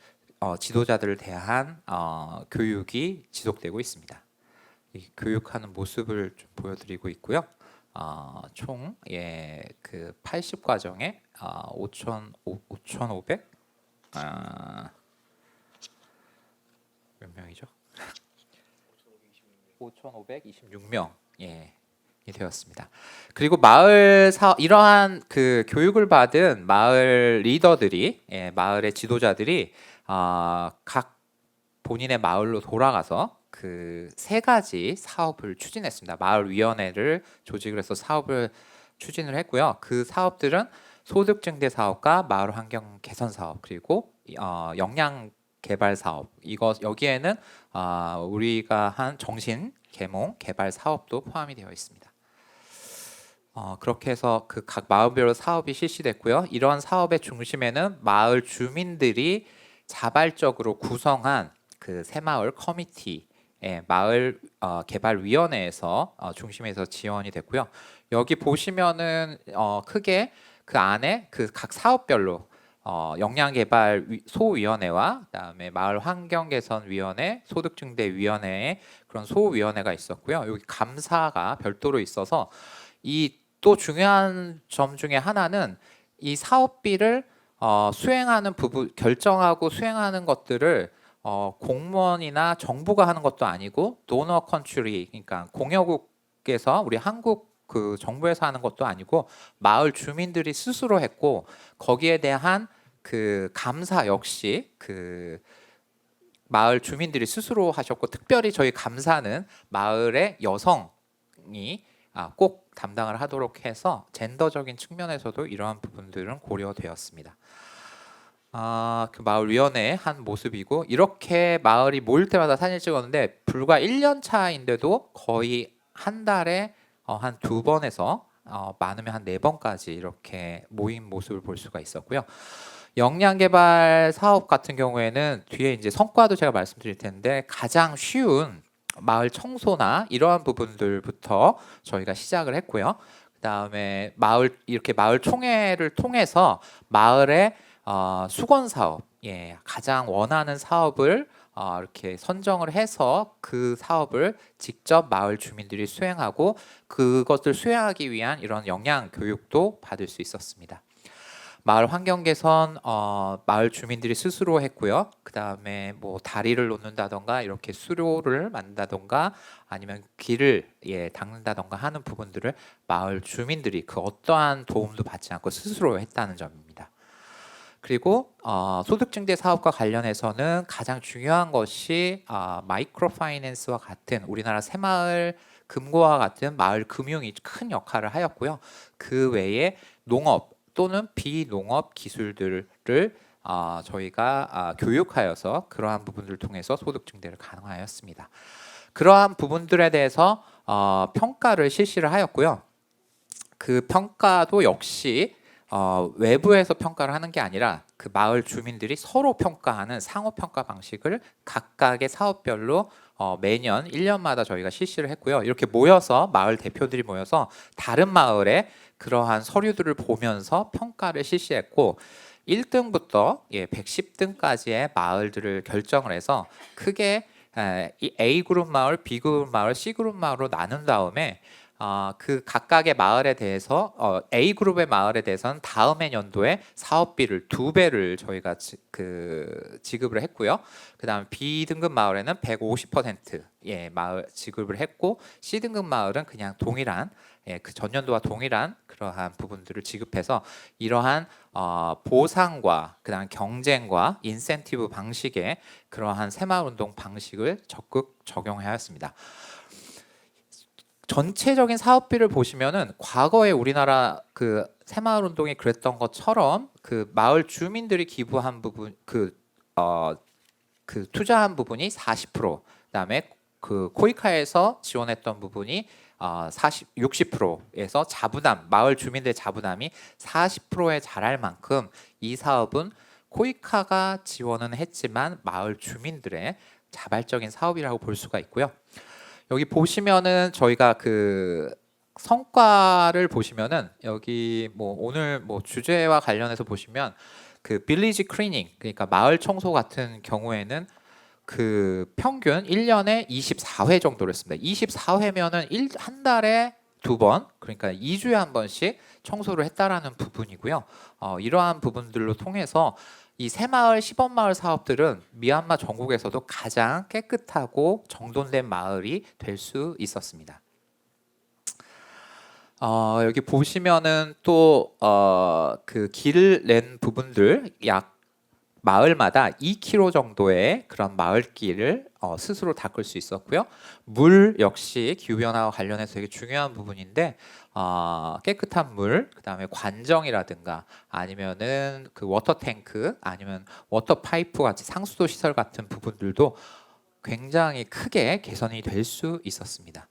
Speaker 4: 지도자들을 대한 교육이 지속되고 있습니다. 이 교육하는 모습을 좀 보여드리고 있고요. 총 그 80과정에 5,500 몇 명이죠? 5,526명 이 되었습니다. 그리고 이러한 그 교육을 받은 마을 리더들이, 마을의 지도자들이 각 본인의 마을로 돌아가서 그 3가지 사업을 추진했습니다. 마을 위원회를 조직을 해서 사업을 추진을 했고요. 그 사업들은 소득 증대 사업과 마을 환경 개선 사업, 그리고 역량 개발 사업. 여기에는 우리가 한 정신 계몽 개발 사업도 포함이 되어 있습니다. 그렇게 해서 그 각 마을별로 사업이 실시됐고요. 이러한 사업의 중심에는 마을 주민들이 자발적으로 구성한 그 새마을 커미티, 마을 개발위원회에서 중심에서 지원이 됐고요. 여기 보시면은 크게 그 안에 그 각 사업별로 역량개발 소위원회와 그다음에 마을 환경개선위원회, 소득증대위원회의 그런 소위원회가 있었고요. 여기 감사가 별도로 있어서 이 또 중요한 점 중에 하나는 이 사업비를 수행하는 부분, 결정하고 수행하는 것들을 공무원이나 정부가 하는 것도 아니고 도너 컨트리, 그러니까 공여국에서 우리 한국 그 정부에서 하는 것도 아니고 마을 주민들이 스스로 했고, 거기에 대한 그 감사 역시 그 마을 주민들이 스스로 하셨고, 특별히 저희 감사는 마을의 여성이 꼭 담당을 하도록 해서 젠더적인 측면에서도 이러한 부분들은 고려되었습니다. 그 마을 위원회의 한 모습이고, 이렇게 마을이 모일 때마다 사진을 찍었는데 불과 1년 차인데도 거의 한 달에 한 2번에서 많으면 한 4번까지 이렇게 모인 모습을 볼 수가 있었고요. 역량개발 사업 같은 경우에는 뒤에 이제 성과도 제가 말씀드릴 텐데, 가장 쉬운 마을 청소나 이러한 부분들부터 저희가 시작을 했고요. 그다음에 이렇게 마을 총회를 통해서 마을의 수건 사업, 가장 원하는 사업을 이렇게 선정을 해서 그 사업을 직접 마을 주민들이 수행하고, 그것을 수행하기 위한 이런 역량 교육도 받을 수 있었습니다. 마을 환경 개선 마을 주민들이 스스로 했고요. 그다음에 뭐 다리를 놓는다던가 이렇게 수로를 만든다던가 아니면 길을 닦는다던가 하는 부분들을 마을 주민들이 그 어떠한 도움도 받지 않고 스스로 했다는 점입니다. 그리고 소득증대 사업과 관련해서는 가장 중요한 것이 마이크로 파이낸스와 같은 우리나라 새마을 금고와 같은 마을 금융이 큰 역할을 하였고요. 그 외에 농업 또는 비농업 기술들을 저희가 교육하여서 그러한 부분들을 통해서 소득 증대를 가능하였습니다. 그러한 부분들에 대해서 평가를 실시를 하였고요. 그 평가도 역시 외부에서 평가를 하는 게 아니라 그 마을 주민들이 서로 평가하는 상호 평가 방식을 각각의 사업별로 매년 1년마다 저희가 실시를 했고요. 이렇게 모여서 마을 대표들이 모여서 다른 마을의 그러한 서류들을 보면서 평가를 실시했고 1등부터 110등까지의 마을들을 결정을 해서 크게 이 A그룹 마을, B그룹 마을, C그룹 마을로 나눈 다음에 그 각각의 마을에 대해서 A그룹의 마을에 대해서는 다음해 연도에 사업비를 2배를 저희가 지급을 했고요. 그다음에 B등급 마을에는 150% 마을 지급을 했고 C등급 마을은 그냥 동일한 그 전년도와 동일한 그러한 부분들을 지급해서 이러한 보상과 그다음 경쟁과 인센티브 방식의 그러한 새마을운동 방식을 적극 적용하였습니다. 전체적인 사업비를 보시면은 과거에 우리나라 그 새마을운동이 그랬던 것처럼 그 마을 주민들이 기부한 부분 그 투자한 부분이 40%, 그다음에 그 코이카에서 지원했던 부분이 60%에서 자부담, 마을 주민들의 자부담이 40%에 달할 만큼 이 사업은 코이카가 지원은 했지만 마을 주민들의 자발적인 사업이라고 볼 수가 있고요. 여기 보시면은 저희가 그 성과를 보시면은 여기 뭐 오늘 뭐 주제와 관련해서 보시면 그 빌리지 클리닝, 그러니까 마을 청소 같은 경우에는 그 평균 1년에 24회 정도를 했습니다. 24회면은 한 달에 2번, 그러니까 2주에 한 번씩 청소를 했다라는 부분이고요. 이러한 부분들로 통해서 이 새마을 시범마을 사업들은 미얀마 전국에서도 가장 깨끗하고 정돈된 마을이 될 수 있었습니다. 여기 보시면은 또 그 길을 낸 부분들 약 마을마다 2km 정도의 그런 마을길을 스스로 닦을 수 있었고요. 물 역시 기후변화와 관련해서 되게 중요한 부분인데 깨끗한 물, 그다음에 관정이라든가 아니면은 그 워터 탱크 아니면 워터 파이프 같이 상수도 시설 같은 부분들도 굉장히 크게 개선이 될 수 있었습니다.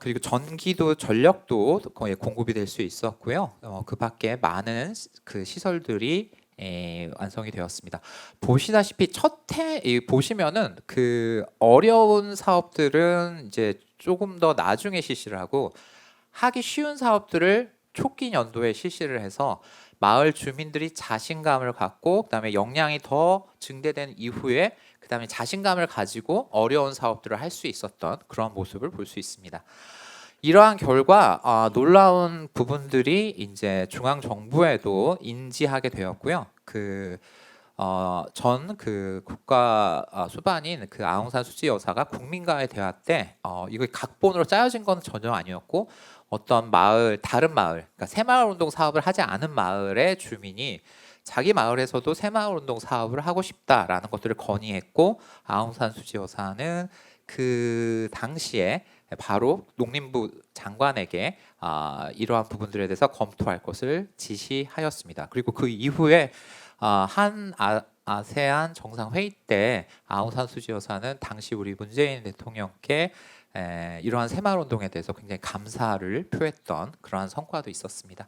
Speaker 4: 그리고 전기도 전력도 거의 공급이 될 수 있었고요. 그 밖에 많은 그 시설들이 완성이 되었습니다. 보시다시피 보시면은 그 어려운 사업들은 이제 조금 더 나중에 실시를 하고 하기 쉬운 사업들을 초기 연도에 실시를 해서 마을 주민들이 자신감을 갖고 그다음에 역량이 더 증대된 이후에 그다음에 자신감을 가지고 어려운 사업들을 할 수 있었던 그런 모습을 볼 수 있습니다. 이러한 결과 놀라운 부분들이 이제 중앙 정부에도 인지하게 되었고요. 전 국가 수반인 그 아웅산 수치 여사가 국민과의 대화 때 이거 각본으로 짜여진 건 전혀 아니었고 어떤 다른 마을, 그러니까 새마을운동 사업을 하지 않은 마을의 주민이 자기 마을에서도 새마을운동 사업을 하고 싶다라는 것들을 건의했고 아웅산 수치 여사는 그 당시에 바로 농림부 장관에게 이러한 부분들에 대해서 검토할 것을 지시하였습니다. 그리고 그 이후에 한 아세안 정상회의 때 아웅산 수지 여사는 당시 우리 문재인 대통령께 이러한 새마을운동에 대해서 굉장히 감사를 표했던 그러한 성과도 있었습니다.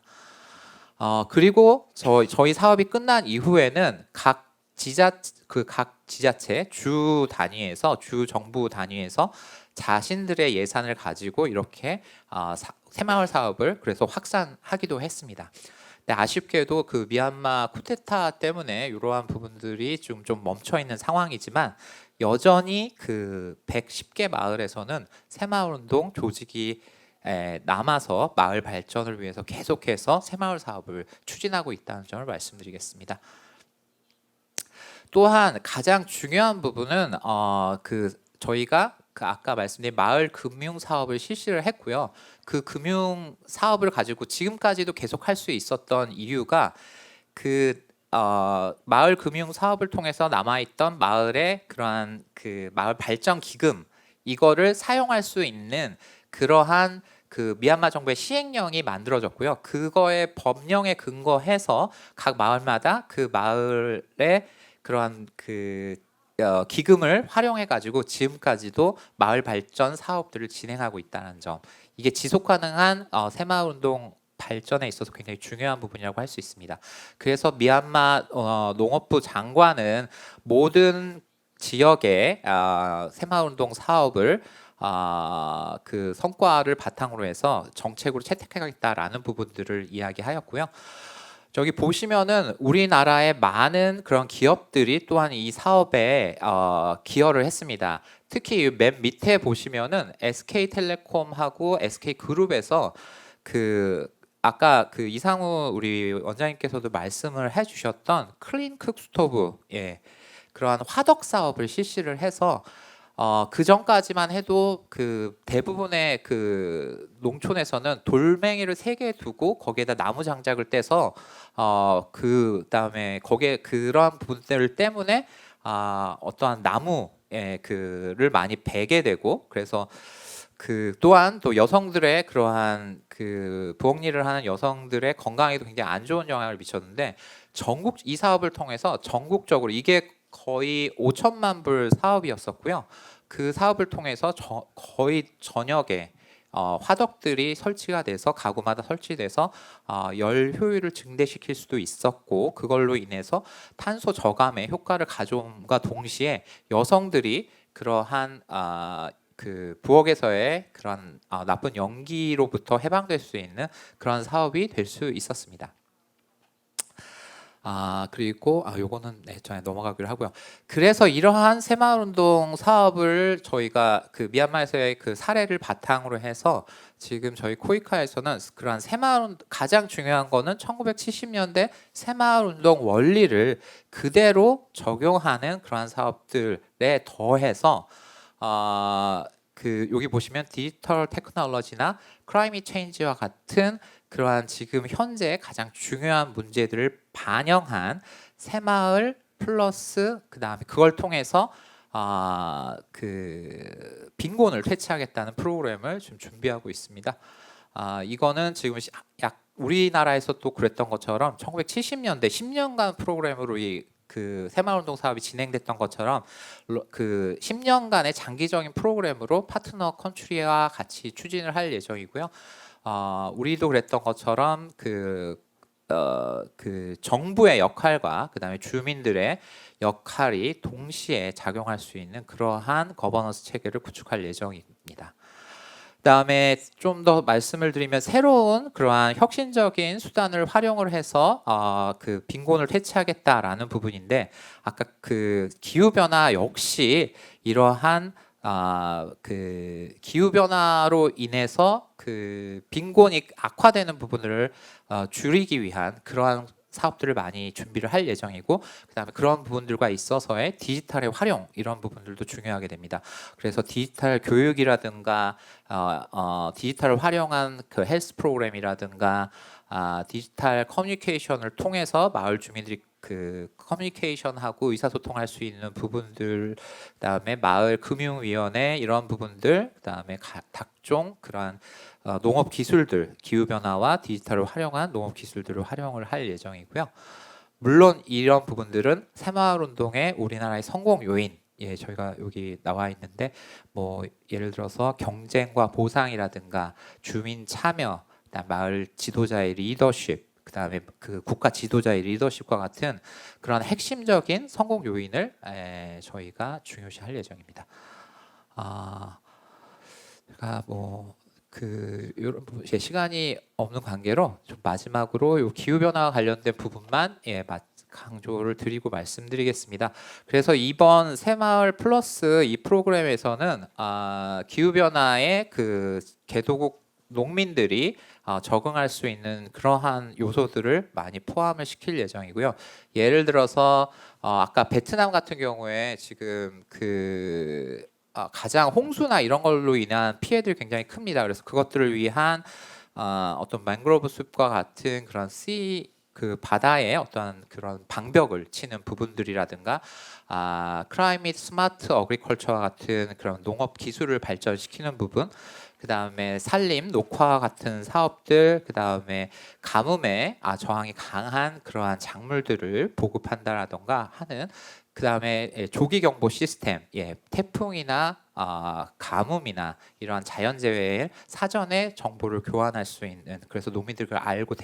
Speaker 4: 그리고 저희 사업이 끝난 이후에는 각 지자체 주 정부 단위에서 자신들의 예산을 가지고 이렇게 새마을 사업을 그래서 확산하기도 했습니다. 근데 아쉽게도 그 미얀마 쿠데타 때문에 이러한 부분들이 좀 멈춰 있는 상황이지만 여전히 그 110개 마을에서는 새마을운동 조직이 남아서 마을 발전을 위해서 계속해서 새마을 사업을 추진하고 있다는 점을 말씀드리겠습니다. 또한 가장 중요한 부분은 저희가 아까 말씀드린 마을 금융 사업을 실시를 했고요. 그 금융 사업을 가지고 지금까지도 계속 할 수 있었던 이유가 마을 금융 사업을 통해서 남아있던 마을의 그러한 그 마을 발전 기금 이거를 사용할 수 있는 그러한 그 미얀마 정부의 시행령이 만들어졌고요. 그거의 법령에 근거해서 각 마을마다 그 마을의 그러한 그 기금을 활용해 가지고 지금까지도 마을 발전 사업들을 진행하고 있다는 점. 이게 지속 가능한 새마을 운동 발전에 있어서 굉장히 중요한 부분이라고 할 수 있습니다. 그래서 미얀마 농업부 장관은 모든 지역의 새마을 운동 사업을 그 성과를 바탕으로 해서 정책으로 채택하겠다라는 부분들을 이야기하였고요. 저기 보시면은 우리나라의 많은 그런 기업들이 또한 이 사업에 기여를 했습니다. 특히 맨 밑에 보시면은 SK텔레콤하고 SK그룹에서 그 아까 그 이상우 우리 원장님께서도 말씀을 해주셨던 클린쿡 스토브, 그러한 화덕 사업을 실시를 해서 그 전까지만 해도 그 대부분의 그 농촌에서는 돌멩이를 3개 두고 거기에다 나무 장작을 떼서 그 다음에 거기에 그런 부분들 때문에 어떠한 나무 그를 많이 베게 되고, 그래서 그 또한 또 여성들의 그러한 그 부엌 일을 하는 여성들의 건강에도 굉장히 안 좋은 영향을 미쳤는데, 이 사업을 통해서 전국적으로 이게 거의 5천만 불 사업이었었고요. 그 사업을 통해서 거의 전역에 화덕들이 설치가 돼서 가구마다 설치돼서 열 효율을 증대시킬 수도 있었고, 그걸로 인해서 탄소 저감의 효과를 가져옴과 동시에 여성들이 그러한 그 부엌에서의 그런 나쁜 연기로부터 해방될 수 있는 그런 사업이 될 수 있었습니다. 그리고 요거는 전에 넘어가기로 하고요. 그래서 이러한 새마을운동 사업을 저희가 그 미얀마에서의 그 사례를 바탕으로 해서 지금 저희 코이카에서는 그러한 가장 중요한 거는 1970년대 새마을운동 원리를 그대로 적용하는 그러한 사업들에 더해서 그 여기 보시면 디지털 테크놀로지나 클라이밋 체인지와 같은 그러한 지금 현재 가장 중요한 문제들을 반영한 새마을 플러스 그다음에 그걸 통해서 그 빈곤을 퇴치하겠다는 프로그램을 지금 준비하고 있습니다. 이거는 지금 우리나라에서 또 그랬던 것처럼 1970년대 10년간 프로그램으로 그 새마을운동 사업이 진행됐던 것처럼 그 10년간의 장기적인 프로그램으로 파트너 컨트리와 같이 추진을 할 예정이고요. 우리도 그랬던 것처럼 그 정부의 역할과 그다음에 주민들의 역할이 동시에 작용할 수 있는 그러한 거버넌스 체계를 구축할 예정입니다. 그다음에 좀 더 말씀을 드리면 새로운 그러한 혁신적인 수단을 활용을 해서 그 빈곤을 퇴치하겠다라는 부분인데, 아까 그 기후 변화 역시 이러한 그 기후 변화로 인해서 그 빈곤이 악화되는 부분을 줄이기 위한 그러한 사업들을 많이 준비를 할 예정이고, 그다음에 그런 부분들과 있어서의 디지털의 활용, 이런 부분들도 중요하게 됩니다. 그래서 디지털 교육이라든가 디지털을 활용한 그 헬스 프로그램이라든가 디지털 커뮤니케이션을 통해서 마을 주민들이 그 커뮤니케이션하고 의사소통할 수 있는 부분들, 그다음에 마을 금융위원회 이런 부분들, 그다음에 각종 그러한 농업 기술들, 기후 변화와 디지털을 활용한 농업 기술들을 활용을 할 예정이고요. 물론 이런 부분들은 새마을 운동의 우리나라의 성공 요인, 저희가 여기 나와 있는데 뭐 예를 들어서 경쟁과 보상이라든가 주민 참여, 그다음 마을 지도자의 리더십, 그다음에 그 국가 지도자의 리더십과 같은 그런 핵심적인 성공 요인을 저희가 중요시할 예정입니다. 제가 시간이 없는 관계로 좀 마지막으로 요 기후 변화와 관련된 부분만 강조를 드리고 말씀드리겠습니다. 그래서 이번 새마을 플러스 이 프로그램에서는 기후 변화에 그 개도국 농민들이 적응할 수 있는 그러한 요소들을 많이 포함을 시킬 예정이고요. 예를 들어서 아까 베트남 같은 경우에 지금 그 가장 홍수나 이런 걸로 인한 피해들이 굉장히 큽니다. 그래서 그것들을 위한 어떤 망그로브 숲과 같은 그런 그 바다에 어떤 그런 방벽을 치는 부분들이라든가 클라이밋 스마트 어그리컬처와 같은 그런 농업 기술을 발전시키는 부분, 그 다음에 산림, 녹화 같은 사업들, 그 다음에 가뭄에 저항이 강한 그러한 작물들을 보급한다라던가 하는, 그 다음에 조기 경보 시스템, 태풍이나 가뭄이나 이러한 자연재해에 사전에 정보를 교환할 수 있는, 그래서 농민들이 그걸 알고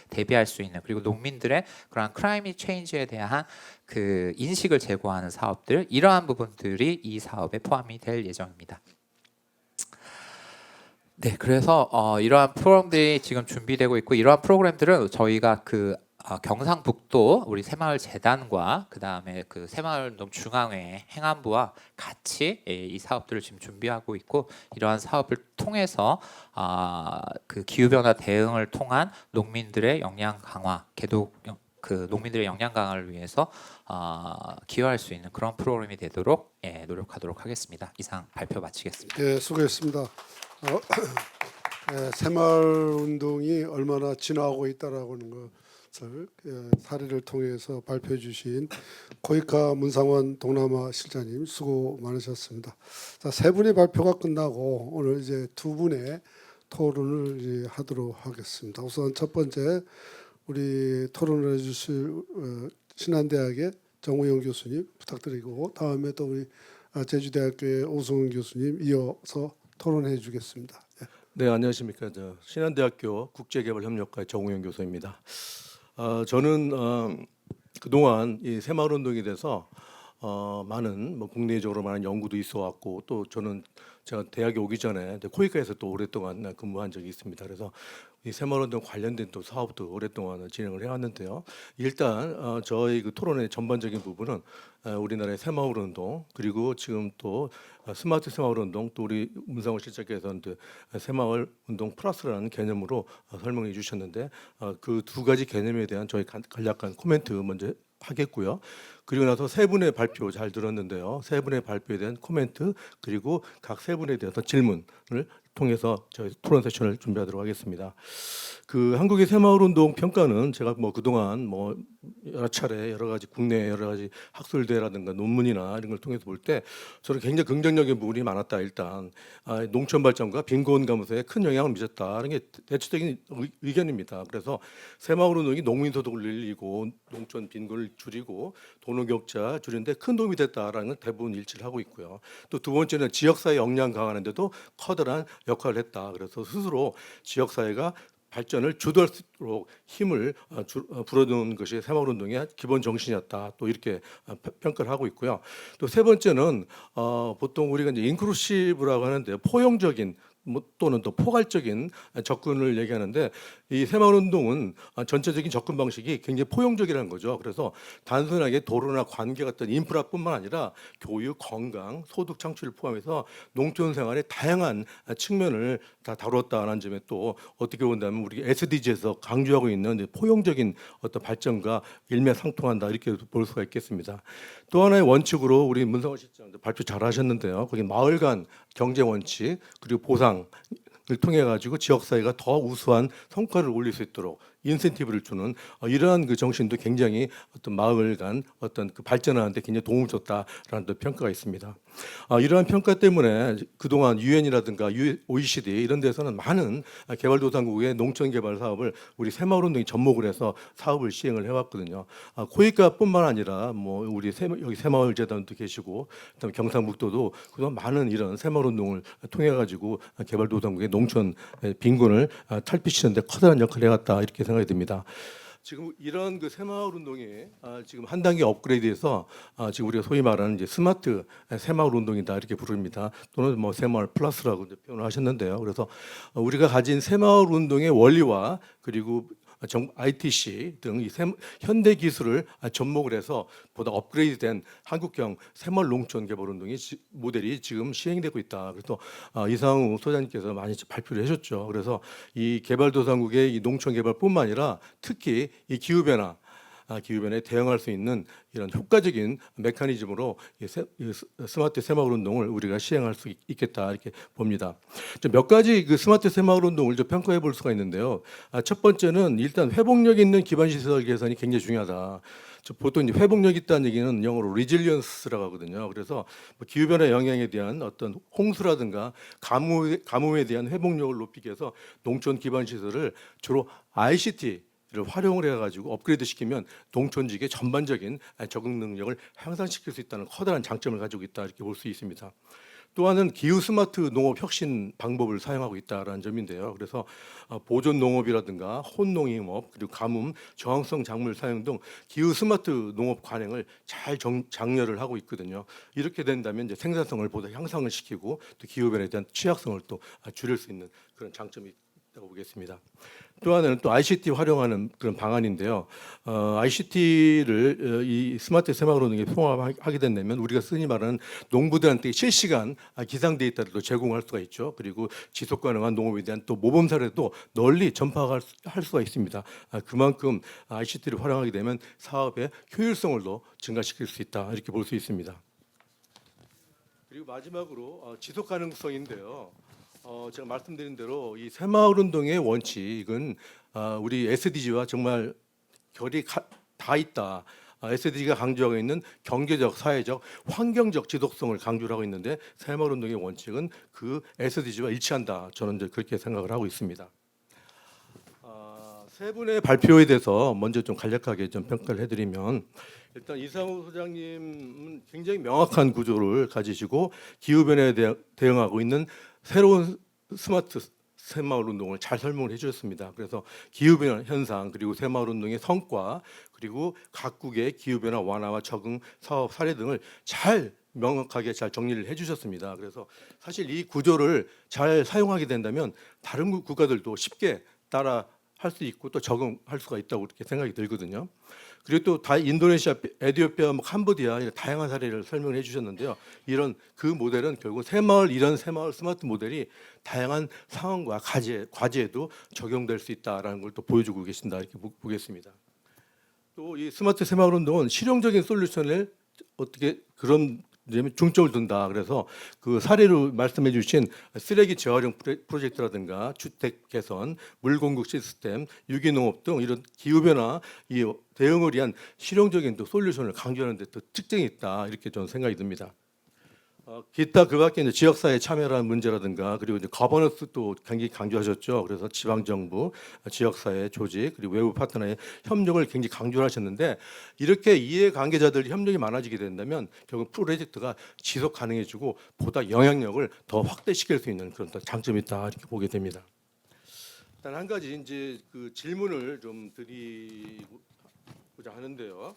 Speaker 4: 대비할 수 있는, 그리고 농민들의 그러한 클라이밋 체인지에 대한 그 인식을 제고하는 사업들, 이러한 부분들이 이 사업에 포함이 될 예정입니다. 네, 그래서 이러한 프로그램들이 지금 준비되고 있고, 이러한 프로그램들은 저희가 경상북도 우리 새마을재단과 그 다음에 그 새마을운동 중앙회 행안부와 같이 이 사업들을 지금 준비하고 있고, 이러한 사업을 통해서 그 기후 변화 대응을 통한 농민들의 역량 강화, 농민들의 역량 강화를 위해서 기여할 수 있는 그런 프로그램이 되도록 노력하도록 하겠습니다. 이상 발표 마치겠습니다.
Speaker 1: 예, 수고했습니다. 새마을 운동이 얼마나 진화하고 있다라고 하는 것을 사례를 통해서 발표해 주신 고이카 문상원 동남아 실장님 수고 많으셨습니다. 자, 세 분의 발표가 끝나고 오늘 이제 두 분의 토론을 이제 하도록 하겠습니다. 우선 첫 번째 우리 토론을 해주실 신한대학의 정우영 교수님 부탁드리고, 다음에 또 우리 제주대학교의 오승훈 교수님 이어서 토론해 주겠습니다.
Speaker 5: 네, 안녕하십니까. 신한대학교 국제개발협력과의 정우영 교수입니다. 저는 그동안 이 새마을운동에 대해서 많은 국내적으로 많은 연구도 있어왔고, 또 저는 제가 대학에 오기 전에 코이카에서 또 오랫동안 근무한 적이 있습니다. 그래서 이 새마을운동 관련된 또 사업도 오랫동안 진행을 해왔는데요. 일단 저희 그 토론의 전반적인 부분은 우리나라의 새마을운동, 그리고 지금 또 스마트 새마을운동, 또 우리 문상호 실장께서는 새마을운동 플러스라는 개념으로 설명해 주셨는데, 그 두 가지 개념에 대한 저희 간략한 코멘트 먼저 하겠고요. 그리고 나서 세 분의 발표 잘 들었는데요. 세 분의 발표에 대한 코멘트, 그리고 각 세 분에 대해서 질문을 통해서 저희 토론 세션을 준비하도록 하겠습니다. 그 한국의 새마을운동 평가는 제가 그동안 여러 차례 여러 가지 국내 여러 가지 학술대라든가 논문이나 이런 걸 통해서 볼 때 저는 굉장히 긍정적인 부분이 많았다. 일단 농촌 발전과 빈곤 감소에 큰 영향을 미쳤다는 게 대체적인 의견입니다. 그래서 새마을운동이 농민 소득을 늘리고 농촌 빈곤을 줄이고 도농격차 줄이는데 큰 도움이 됐다라는 건 대부분 일치를 하고 있고요. 또 두 번째는 지역사회 역량 강화하는데도 커다란 역할을 했다. 그래서 스스로 지역사회가 발전을 주도할 수 있도록 힘을 불어넣은 것이 새마을운동의 기본 정신이었다. 또 이렇게 평가를 하고 있고요. 또 세 번째는 보통 우리가 이제 인클루시브라고 하는데 포용적인 또는 또 포괄적인 접근을 얘기하는데, 이 새마을운동은 전체적인 접근 방식이 굉장히 포용적이라는 거죠. 그래서 단순하게 도로나 관계 같은 인프라뿐만 아니라 교육, 건강, 소득 창출을 포함해서 농촌 생활의 다양한 측면을 다 다뤘다는 점에 또 어떻게 본다면 우리 SDG에서 강조하고 있는 포용적인 어떤 발전과 일맥상통한다, 이렇게 볼 수가 있겠습니다. 또 하나의 원칙으로 우리 문상호 실장 발표 잘하셨는데요. 거기 마을 간 경제 원칙, 그리고 보상을 통해 가지고 지역 사회가 더 우수한 성과를 올릴 수 있도록 인센티브를 주는 이러한 그 정신도 굉장히 어떤 마을 간 어떤 그 발전하는데 굉장히 도움을 줬다라는 또 평가가 있습니다. 이러한 평가 때문에 그동안 유엔이라든가 OECD 이런 데서는 많은 개발도상국의 농촌 개발 사업을 우리 새마을운동이 접목을 해서 사업을 시행을 해왔거든요. 코이카뿐만 아니라 우리 여기 새마을재단도 계시고, 그다음에 경상북도도 그동안 많은 이런 새마을운동을 통해 가지고 개발도상국의 농촌 빈곤을 탈피시는데 커다란 역할을 해왔다, 이렇게 생각이 듭니다. 지금 이런 그 새마을운동이 지금 한 단계 업그레이드해서 지금 우리가 소위 말하는 이제 스마트 새마을운동이다, 이렇게 부릅니다. 또는 새마을 플러스라고 이제 표현을 하셨는데요. 그래서 우리가 가진 새마을운동의 원리와 그리고 ITC 등 이 현대 기술을 접목을 해서 보다 업그레이드된 한국형 새마을 농촌 개발 운동이 모델이 지금 시행되고 있다. 그래서 이상우 소장님께서 많이 발표를 해줬죠. 그래서 이 개발도상국의 이 농촌 개발뿐만 아니라 특히 이 기후 변화 기후 변화에 대응할 수 있는 이런 효과적인 메커니즘으로 이 스마트 새마을 운동을 우리가 시행할 수 있겠다 이렇게 봅니다. 몇 가지 그 스마트 새마을 운동을 좀 평가해 볼 수가 있는데요. 첫 번째는 일단 회복력 있는 기반 시설 개선이 굉장히 중요하다. 보통 이제 회복력 있다는 얘기는 영어로 resilience라고 하거든요. 그래서 기후 변화 영향에 대한 어떤 홍수라든가 가뭄에 대한 회복력을 높이기 위해서 농촌 기반 시설을 주로 ICT를 활용을 해가지고 업그레이드 시키면 농촌 지역의 전반적인 적응 능력을 향상시킬 수 있다는 커다란 장점을 가지고 있다 이렇게 볼 수 있습니다. 또 하나는 기후 스마트 농업 혁신 방법을 사용하고 있다라는 점인데요. 그래서 보존 농업이라든가 혼농임업 그리고 가뭄, 저항성 작물 사용 등 기후 스마트 농업 관행을 잘 장려를 하고 있거든요. 이렇게 된다면 이제 생산성을 보다 향상을 시키고 또 기후 변화에 대한 취약성을 또 줄일 수 있는 그런 장점이 있다고 보겠습니다. 또 하나는 또 ICT 활용하는 그런 방안인데요. ICT를 이 스마트 새마을 운동에 통합하게 된다면 우리가 흔히 말하는 농부들한테 실시간 기상 데이터를 또 제공할 수가 있죠. 그리고 지속 가능한 농업에 대한 또 모범 사례도 널리 전파할 수가 있습니다. 그만큼 ICT를 활용하게 되면 사업의 효율성을 더 증가시킬 수 있다 이렇게 볼 수 있습니다. 그리고 마지막으로 지속 가능성인데요. 제가 말씀드린 대로 이 새마을 운동의 원칙은 우리 SDG와 정말 결이 다 있다. SDG가 강조하고 있는 경제적, 사회적, 환경적 지속성을 강조를 하고 있는데 새마을 운동의 원칙은 그 SDG와 일치한다. 저는 이제 그렇게 생각을 하고 있습니다. 세 분의 발표에 대해서 먼저 좀 간략하게 좀 평가를 해드리면 일단 이상우 소장님은 굉장히 명확한 구조를 가지시고 기후 변화에 대응하고 있는 새로운 스마트 새마을 운동을 잘 설명을 해주셨습니다. 그래서 기후 변화 현상 그리고 새마을 운동의 성과 그리고 각국의 기후 변화 완화와 적응 사업 사례 등을 잘 명확하게 잘 정리를 해주셨습니다. 그래서 사실 이 구조를 잘 사용하게 된다면 다른 국가들도 쉽게 따라 할 수 있고 또 적응할 수가 있다고 그렇게 생각이 들거든요. 그리고 또 인도네시아, 에티오피아, 캄보디아 이런 다양한 사례를 설명해 주셨는데요. 이런 그 모델은 결국 이런 새마을 스마트 모델이 다양한 상황과 과제에도 적용될 수 있다라는 걸 또 보여주고 계신다 이렇게 보겠습니다. 또 이 스마트 새마을 운동은 실용적인 솔루션을 어떻게 그런 중점을 둔다. 그래서 그 사례로 말씀해 주신 쓰레기 재활용 프로젝트라든가 주택 개선, 물 공급 시스템, 유기농업 등 이런 기후변화 이 대응을 위한 실용적인 또 솔루션을 강조하는 데 또 특징이 있다. 이렇게 저는 생각이 듭니다. 기타 그 밖에 이제 지역사회 참여라는 문제라든가 그리고 이제 거버넌스도 굉장히 강조하셨죠. 그래서 지방정부, 지역사회 조직 그리고 외부 파트너의 협력을 굉장히 강조를 하셨는데 이렇게 이해관계자들 협력이 많아지게 된다면 결국 프로젝트가 지속 가능해지고 보다 영향력을 더 확대시킬 수 있는 그런 장점이 있다 이렇게 보게 됩니다. 일단 한 가지 이제 그 질문을 좀 드리고자 하는데요.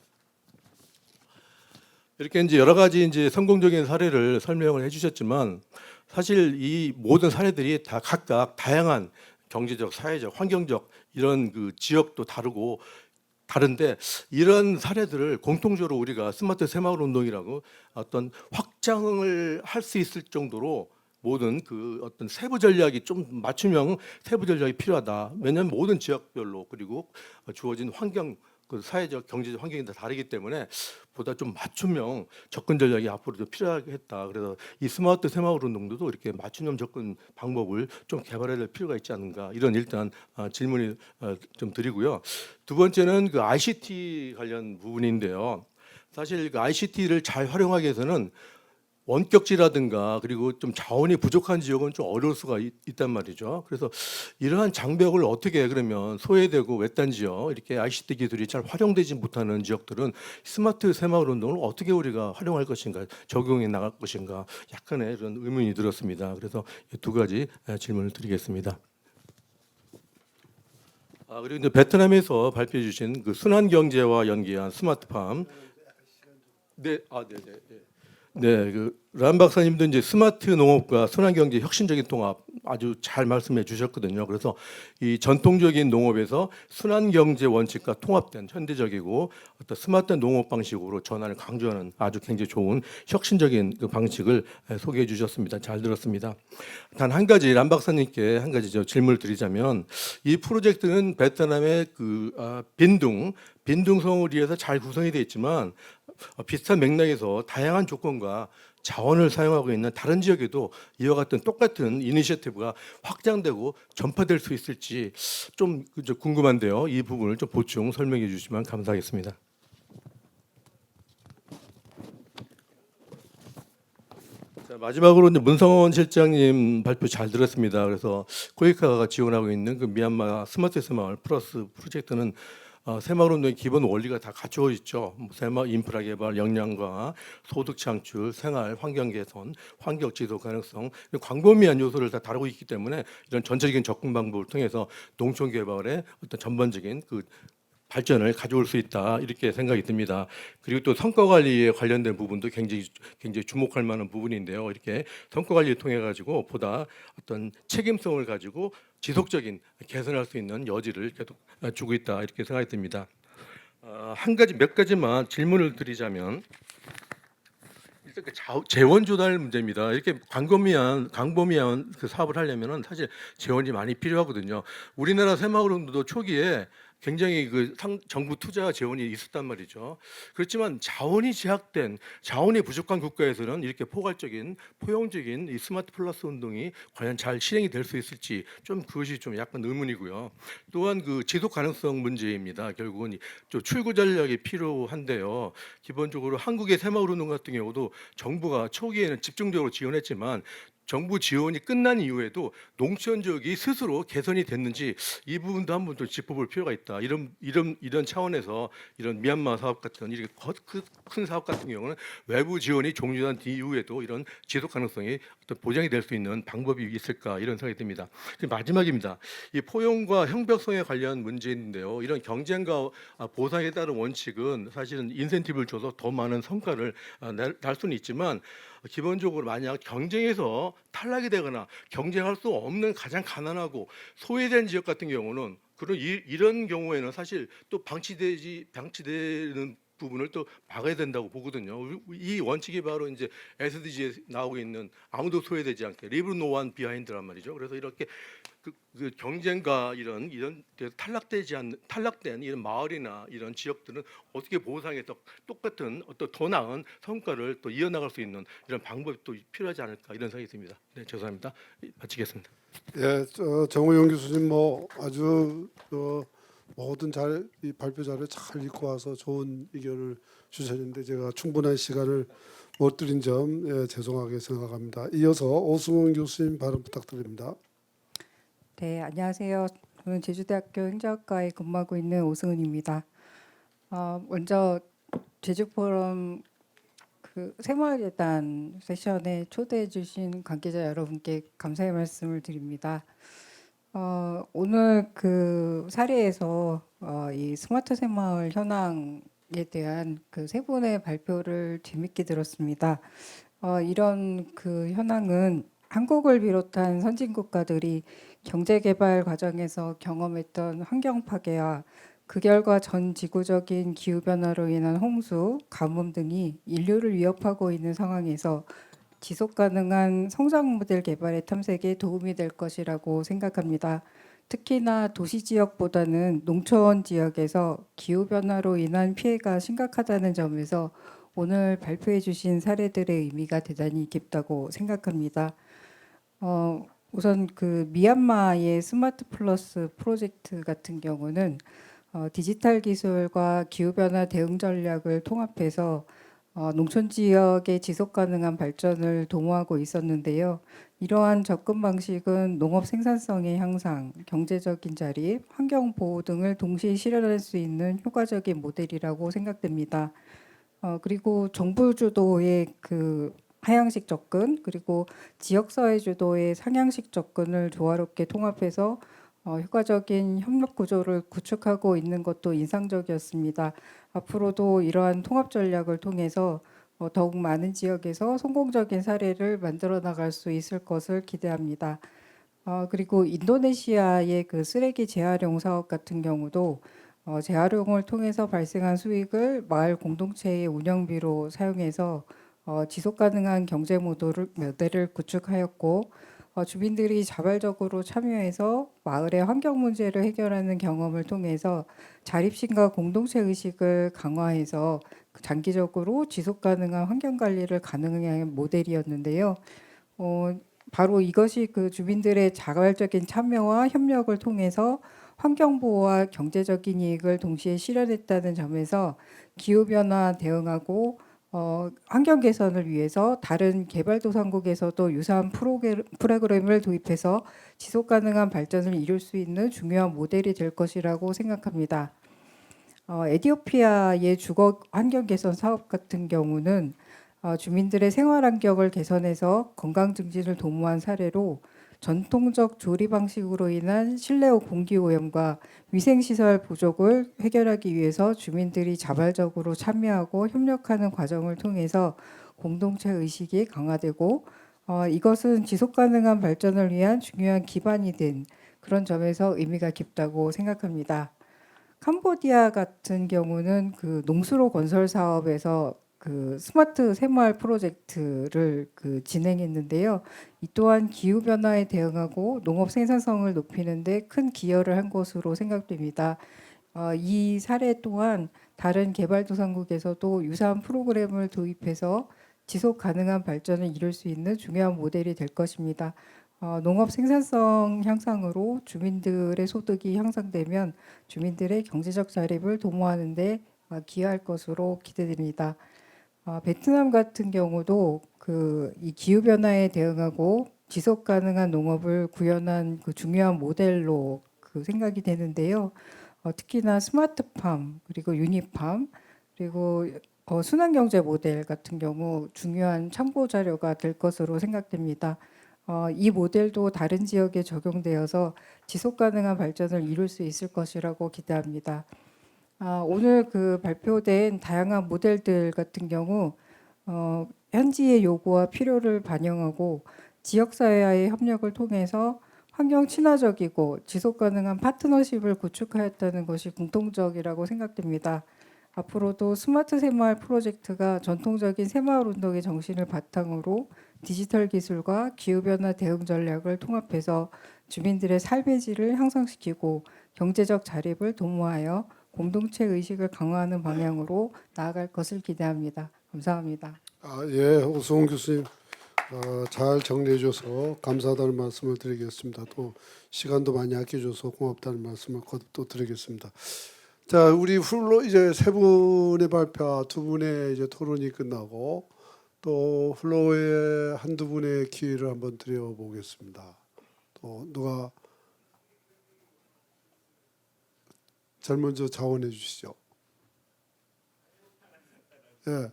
Speaker 5: 이렇게 이제 여러 가지 이제 성공적인 사례를 설명을 해주셨지만 사실 이 모든 사례들이 다 각각 다양한 경제적, 사회적, 환경적 이런 그 지역도 다르고 다른데 이런 사례들을 공통적으로 우리가 스마트 새마을 운동이라고 어떤 확장을 할 수 있을 정도로 모든 그 어떤 세부 전략이 좀 맞춤형 세부 전략이 필요하다. 왜냐하면 모든 지역별로 그리고 주어진 환경 그 사회적 경제적 환경이 다 다르기 때문에 보다 좀 맞춤형 접근 전략이 앞으로도 필요하겠다. 그래서 이 스마트 새마을 운동도 이렇게 맞춤형 접근 방법을 좀 개발해야 될 필요가 있지 않는가 이런 일단 질문을 좀 드리고요. 두 번째는 그 ICT 관련 부분인데요. 사실 그 ICT를 잘 활용하기 위해서는 원격지라든가 그리고 좀 자원이 부족한 지역은 좀 어려울 수가 있단 말이죠. 그래서 이러한 장벽을 어떻게 그러면 소외되고 외딴 지역 이렇게 ICT 기술이 잘 활용되지 못하는 지역들은 스마트 새마을 운동을 어떻게 우리가 활용할 것인가 적용해 나갈 것인가 약간의 그런 의문이 들었습니다. 그래서 두 가지 질문을 드리겠습니다. 그리고 이제 베트남에서 발표해 주신 그 순환 경제와 연계한 스마트팜. 네, 네. 네, 란 박사님도 이제 스마트 농업과 순환경제 혁신적인 통합 아주 잘 말씀해 주셨거든요. 그래서 이 전통적인 농업에서 순환경제 원칙과 통합된 현대적이고 어떤 스마트한 농업 방식으로 전환을 강조하는 아주 굉장히 좋은 혁신적인 그 방식을 소개해 주셨습니다. 잘 들었습니다. 단 한 가지 란 박사님께 한 가지 저 질문을 드리자면 이 프로젝트는 베트남의 빈둥성을 위해서 잘 구성이 되어 있지만 비슷한 맥락에서 다양한 조건과 자원을 사용하고 있는 다른 지역에도 이와 같은 똑같은 이니셔티브가 확장되고 전파될 수 있을지 좀 궁금한데요. 이 부분을 좀 보충 설명해 주시면 감사하겠습니다. 자, 마지막으로 이제 문성원 실장님 발표 잘 들었습니다. 그래서 코이카가 지원하고 있는 그 미얀마 스마트 새마을 플러스 프로젝트는 새마을운동의 기본 원리가 다 갖추어 있죠. 새마을 인프라 개발, 역량 강화, 소득 창출, 생활 환경 개선, 환경 지속 가능성, 광범위한 요소를 다 다루고 있기 때문에 이런 전체적인 접근 방법을 통해서 농촌 개발의 어떤 전반적인 그 발전을 가져올 수 있다 이렇게 생각이 듭니다. 그리고 또 성과 관리에 관련된 부분도 굉장히 주목할 만한 부분인데요. 이렇게 성과 관리를 통해 가지고 보다 어떤 책임성을 가지고 지속적인 개선할 수 있는 여지를 계속 주고 있다 이렇게 생각이 듭니다. 몇 가지만 질문을 드리자면 일단 그 재원 조달 문제입니다. 이렇게 광범위한 그 사업을 하려면은 사실 재원이 많이 필요하거든요. 우리나라 새마을운동도 초기에 굉장히 정부 투자 재원이 있었단 말이죠. 그렇지만 자원이 제약된, 자원이 부족한 국가에서는 이렇게 포용적인 이 스마트 플러스 운동이 과연 잘 실행이 될 수 있을지 그것이 좀 약간 의문이고요. 또한 그 지속 가능성 문제입니다. 결국은 좀 출구 전략이 필요한데요. 기본적으로 한국의 새마을 운동 같은 경우도 정부가 초기에는 집중적으로 지원했지만 정부 지원이 끝난 이후에도 농촌 지역이 스스로 개선이 됐는지 이 부분도 한번 더 짚어볼 필요가 있다. 이런 차원에서 이런 미얀마 사업 같은 이렇게 큰 사업 같은 경우는 외부 지원이 종료한 이후에도 이런 지속 가능성이 어떤 보장이 될 수 있는 방법이 있을까 이런 생각이 듭니다. 마지막입니다. 이 포용과 형평성에 관련 문제인데요. 이런 경쟁과 보상에 따른 원칙은 사실은 인센티브를 줘서 더 많은 성과를 날 수는 있지만 기본적으로 만약 경쟁에서 탈락이 되거나 경쟁할 수 없는 가장 가난하고 소외된 지역 같은 경우는 이런 경우에는 사실 또 방치되는 부분을 또 막아야 된다고 보거든요. 이 원칙이 바로 이제 SDG에 나오고 있는 아무도 소외되지 않게 Leave no one behind란 말이죠. 그래서 이렇게 그 경쟁과 이런 탈락된 이런 마을이나 이런 지역들은 어떻게 보상해서 똑같은 어떤 더 나은 성과를 또 이어나갈 수 있는 이런 방법이 또 필요하지 않을까 이런 생각이 듭니다. 네, 죄송합니다. 마치겠습니다.
Speaker 1: 예, 정우영 교수님 뭐 아주 모든 이 발표 자료 잘 읽고 와서 좋은 의견을 주셨는데 제가 충분한 시간을 못 드린 점 죄송하게 생각합니다. 이어서 오승훈 교수님 발언 부탁드립니다.
Speaker 6: 네, 안녕하세요. 저는 제주대학교 행정학과에 근무하고 있는 오승은입니다. 먼저 제주포럼 그 새마을재단 세션에 초대해 주신 관계자 여러분께 감사의 말씀을 드립니다. 오늘 그 사례에서 이 스마트 새마을 현황에 대한 그 세 분의 발표를 재밌게 들었습니다. 이런 그 현황은 한국을 비롯한 선진국가들이 경제개발 과정에서 경험했던 환경 파괴와 그 결과 전 지구적인 기후변화로 인한 홍수, 가뭄 등이 인류를 위협하고 있는 상황에서 지속가능한 성장 모델 개발의 탐색에 도움이 될 것이라고 생각합니다. 특히나 도시 지역보다는 농촌 지역에서 기후변화로 인한 피해가 심각하다는 점에서 오늘 발표해 주신 사례들의 의미가 대단히 깊다고 생각합니다. 우선 그 미얀마의 스마트 플러스 프로젝트 같은 경우는 디지털 기술과 기후변화 대응 전략을 통합해서 농촌 지역의 지속 가능한 발전을 도모하고 있었는데요. 이러한 접근 방식은 농업 생산성의 향상, 경제적인 자립, 환경 보호 등을 동시에 실현할 수 있는 효과적인 모델이라고 생각됩니다. 그리고 정부 주도의 그 하향식 접근 그리고 지역사회 주도의 상향식 접근을 조화롭게 통합해서 효과적인 협력 구조를 구축하고 있는 것도 인상적이었습니다. 앞으로도 이러한 통합 전략을 통해서 더욱 많은 지역에서 성공적인 사례를 만들어 나갈 수 있을 것을 기대합니다. 그리고 인도네시아의 그 쓰레기 재활용 사업 같은 경우도 재활용을 통해서 발생한 수익을 마을 공동체의 운영비로 사용해서 지속 가능한 경제 모델을 구축하였고 주민들이 자발적으로 참여해서 마을의 환경 문제를 해결하는 경험을 통해서 자립심과 공동체 의식을 강화해서 장기적으로 지속 가능한 환경 관리를 가능한 모델이었는데요. 바로 이것이 그 주민들의 자발적인 참여와 협력을 통해서 환경 보호와 경제적인 이익을 동시에 실현했다는 점에서 기후 변화 대응하고 환경 개선을 위해서 다른 개발도상국에서도 유사한 프로그램을 도입해서 지속 가능한 발전을 이룰 수 있는 중요한 모델이 될 것이라고 생각합니다. 에티오피아의 주거 환경 개선 사업 같은 경우는 주민들의 생활 환경을 개선해서 건강 증진을 도모한 사례로 전통적 조리 방식으로 인한 실내 공기 오염과 위생 시설 부족을 해결하기 위해서 주민들이 자발적으로 참여하고 협력하는 과정을 통해서 공동체 의식이 강화되고 이것은 지속 가능한 발전을 위한 중요한 기반이 된 그런 점에서 의미가 깊다고 생각합니다. 캄보디아 같은 경우는 그 농수로 건설 사업에서 그 스마트 새마을 프로젝트를 그 진행했는데요. 이 또한 기후 변화에 대응하고 농업 생산성을 높이는데 큰 기여를 한 것으로 생각됩니다. 이 사례 또한 다른 개발도상국에서도 유사한 프로그램을 도입해서 지속 가능한 발전을 이룰 수 있는 중요한 모델이 될 것입니다. 농업 생산성 향상으로 주민들의 소득이 향상되면 주민들의 경제적 자립을 도모하는 데 기여할 것으로 기대됩니다. 베트남 같은 경우도 이 기후 변화에 대응하고 지속 가능한 농업을 구현한 그 중요한 모델로 그 생각이 되는데요. 특히나 스마트팜 그리고 유니팜 그리고 순환 경제 모델 같은 경우 중요한 참고 자료가 될 것으로 생각됩니다. 이 모델도 다른 지역에 적용되어서 지속 가능한 발전을 이룰 수 있을 것이라고 기대합니다. 오늘 그 발표된 다양한 모델들 같은 경우 현지의 요구와 필요를 반영하고 지역사회와의 협력을 통해서 환경 친화적이고 지속 가능한 파트너십을 구축하였다는 것이 공통적이라고 생각됩니다. 앞으로도 스마트 새마을 프로젝트가 전통적인 새마을 운동의 정신을 바탕으로 디지털 기술과 기후변화 대응 전략을 통합해서 주민들의 삶의 질을 향상시키고 경제적 자립을 도모하여 공동체 의식을 강화하는 방향으로 나아갈 것을 기대합니다. 감사합니다.
Speaker 1: 예, 오승훈 교수님 잘 정리해 줘서 감사하다는 말씀을 드리겠습니다. 또 시간도 많이 아껴줘서 고맙다는 말씀을 거듭 또 드리겠습니다. 자, 우리 훌로 이제 세 분의 발표, 두 분의 이제 토론이 끝나고 또 플로어에 한두 분의 기회를 한번 드려보겠습니다. 또 누가 제일 먼저 자원해 주시죠. 예.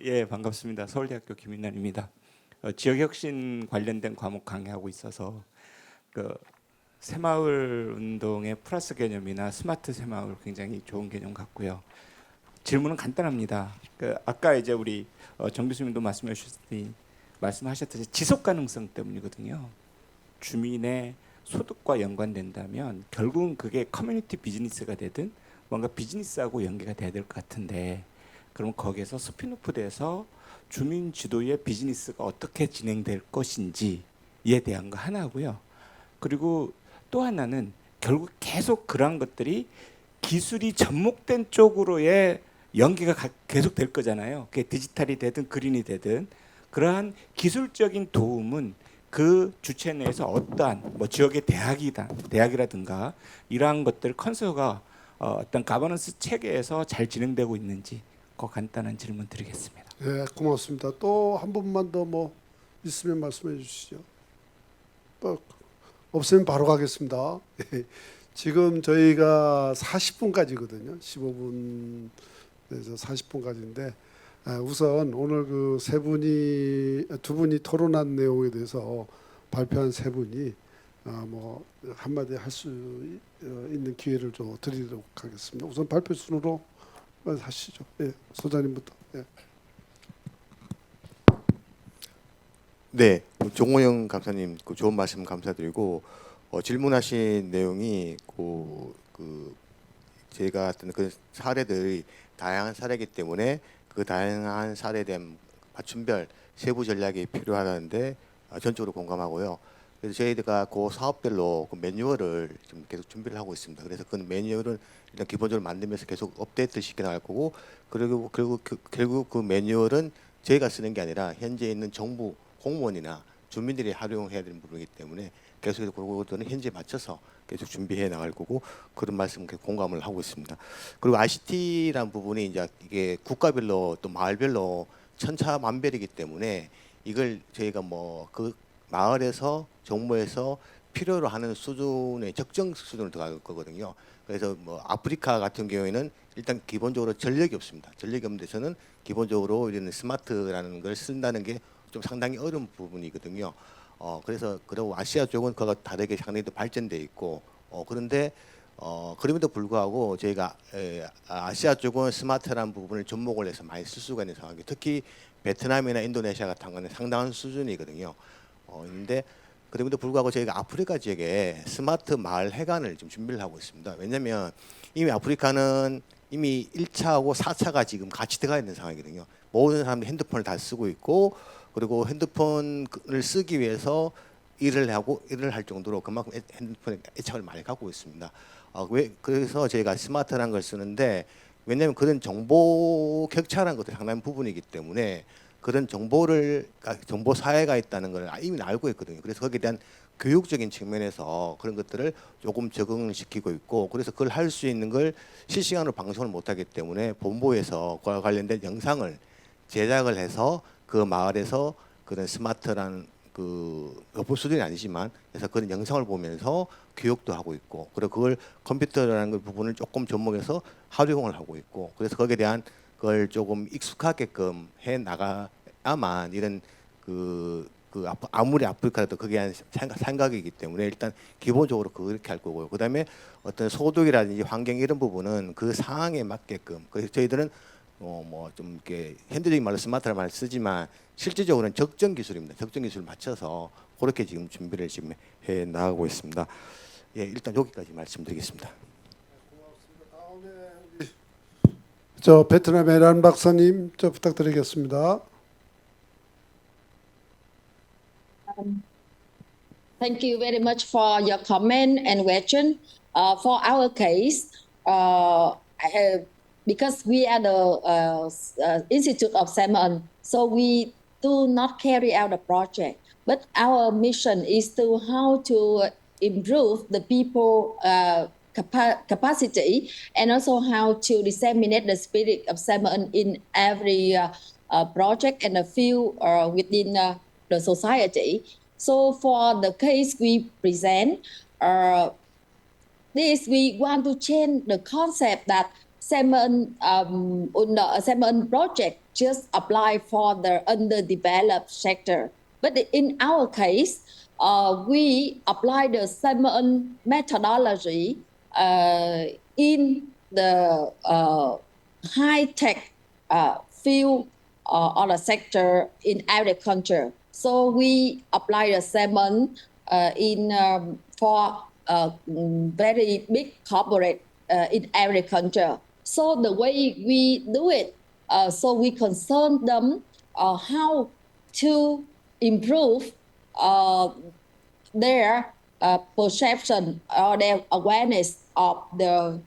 Speaker 7: 예, 반갑습니다. 서울대학교 김인환입니다. 지역혁신 관련된 과목 강의하고 있어서 그 새마을 운동의 플러스 개념이나 스마트 새마을 굉장히 좋은 개념 같고요. 질문은 간단합니다. 아까 이제 우리 정 교수님도 말씀하셨듯이 지속 가능성 때문이거든요. 주민의 소득과 연관된다면 결국은 그게 커뮤니티 비즈니스가 되든 뭔가 비즈니스하고 연계가 돼야 될 것 같은데, 그럼 거기에서 스피노프 돼서 주민 주도의 비즈니스가 어떻게 진행될 것인지에 대한 거 하나고요. 그리고 또 하나는 결국 계속 그러한 것들이 기술이 접목된 쪽으로의 연계가 계속 될 거잖아요. 그게 디지털이 되든 그린이 되든 그러한 기술적인 도움은 그 주체 내에서 어떠한 뭐 지역의 대학이라든가 이러한 것들 컨서가 어떤 가버넌스 체계에서 잘 진행되고 있는지 그 간단한 질문 드리겠습니다.
Speaker 1: 네, 고맙습니다. 또 한 분만 더 뭐 있으면 말씀해 주시죠. 없으면 바로 가겠습니다. 지금 저희가 40분까지거든요. 15분에서 40분까지인데 우선 오늘 그 두 분이 토론한 내용에 대해서 발표한 세 분이 뭐 한마디 할 수 있는 기회를 좀 드리도록 하겠습니다. 우선 발표 순으로 하시죠. 예, 소장님부터. 예.
Speaker 2: 네, 종호영 감사님 그 좋은 말씀 감사드리고 질문하신 내용이 그 제가 어떤 그 사례들이 다양한 사례이기 때문에 그 다양한 사례에 대한 맞춤별 세부 전략이 필요하다는데 전적으로 공감하고요. 그래서 저희가 그 사업별로 그 매뉴얼을 좀 계속 준비를 하고 있습니다. 그래서 그 매뉴얼은 일단 기본적으로 만들면서 계속 업데이트 시켜 나갈 거고, 그리고 결국 그 매뉴얼은 저희가 쓰는 게 아니라 현재 있는 정부 공무원이나 주민들이 활용해야 되는 부분이기 때문에 계속해서 그것들은 현재 맞춰서 계속 준비해 나갈 거고, 그런 말씀 공감을 하고 있습니다. 그리고 ICT라는 부분이 이제 이게 국가별로 또 마을별로 천차만별이기 때문에 이걸 저희가 뭐 그 마을에서 정부에서 필요로 하는 수준의 적정 수준을 들어갈 거거든요. 그래서 뭐 아프리카 같은 경우에는 일단 기본적으로 전력이 없습니다. 전력이 없는 데서는 기본적으로 이런 스마트라는 걸 쓴다는 게 좀 상당히 어려운 부분이거든요. 그래서 그리고 아시아 쪽은 그와 다르게 상당히 더 발전돼 있고 그런데 그럼에도 불구하고 저희가 아시아 쪽은 스마트라는 부분을 접목을 해서 많이 쓸 수가 있는 상황이, 특히 베트남이나 인도네시아 같은 거는 상당한 수준이거든요. 있는데 그럼에도 불구하고 저희가 아프리카 지역에 스마트 마을 해관을 좀 준비를 하고 있습니다. 왜냐하면 이미 아프리카는 이미 1차하고 4차가 지금 같이 들어가 있는 상황이거든요. 모든 사람들이 핸드폰을 다 쓰고 있고, 그리고 핸드폰을 쓰기 위해서 일을 할 정도로 그만큼 핸드폰에 애착을 많이 갖고 있습니다. 그래서 저희가 스마트라는 걸 쓰는데, 왜냐하면 그런 정보 격차라는 것도 상당한 부분이기 때문에 그런 정보 사회가 있다는 걸 이미 알고 있거든요. 그래서 거기에 대한 교육적인 측면에서 그런 것들을 조금 적응을 시키고 있고, 그래서 그걸 할 수 있는 걸 실시간으로 방송을 못하기 때문에 본부에서 그와 관련된 영상을 제작을 해서 그 마을에서 그런 스마트라는 그 로봇 수준이 아니지만 그래서 그런 영상을 보면서 교육도 하고 있고, 그리고 그걸 컴퓨터라는 그 부분을 조금 접목해서 활용을 하고 있고, 그래서 거기에 대한 그걸 조금 익숙하게끔 해 나가야만 이런 아무리 아프리카라도 그게 한 생각이기 때문에 일단 기본적으로 그렇게 할 거고요. 그다음에 어떤 소득이라든지 환경 이런 부분은 그 상황에 맞게끔, 그래서 저희들은 뭐 좀 이렇게 현대적인 말로 스마트라는 말을 쓰지만 실질적으로는 적정 기술입니다. 적정 기술을 맞춰서 그렇게 지금 준비를 지금 해 나가고 있습니다. 예, 일단 여기까지 말씀드리겠습니다.
Speaker 1: 다음에 저 베트남의 란 박사님 저 부탁드리겠습니다.
Speaker 3: Thank you very much for your comment and question. For our case, because we are the Institute of Salmon, so we do not carry out the project. But our mission is to how to improve the people capacity and also how to disseminate the spirit of salmon in every project and a few within the society. So for the case we present, this we want to change the concept that salmon salmon project just apply for the underdeveloped sector. But in our case, we apply the salmon methodology in the high-tech field or the sector in agriculture. So we apply the salmon for very big corporate in agriculture. So the way we do it, so we concern them how to improve their perception or their awareness of the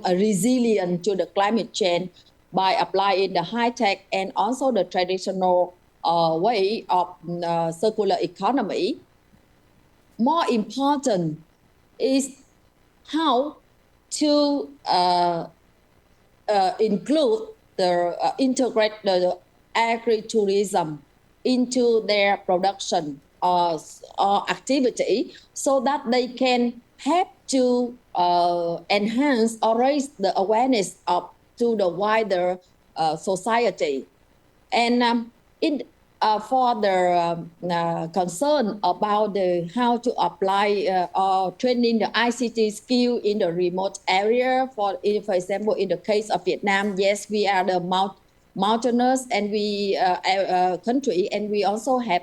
Speaker 3: resilience to the climate change by applying the high-tech and also the traditional way of circular economy. More important is how to include integrate the agritourism into their production or activity so that they can help to enhance or raise the awareness to the wider society. And for the concern about the how to apply or training the ICT skill in the remote area. For example, in the case of Vietnam, yes, we are the mountainous and we country, and we also have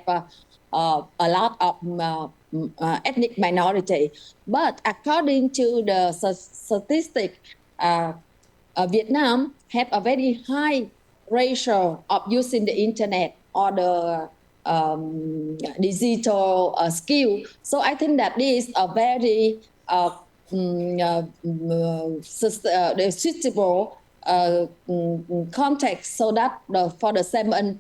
Speaker 3: a lot of ethnic minority. But according to the statistic, Vietnam have a very high ratio of using the internet or the digital skill. So I think that this is a very suitable context, so that for the SEMEN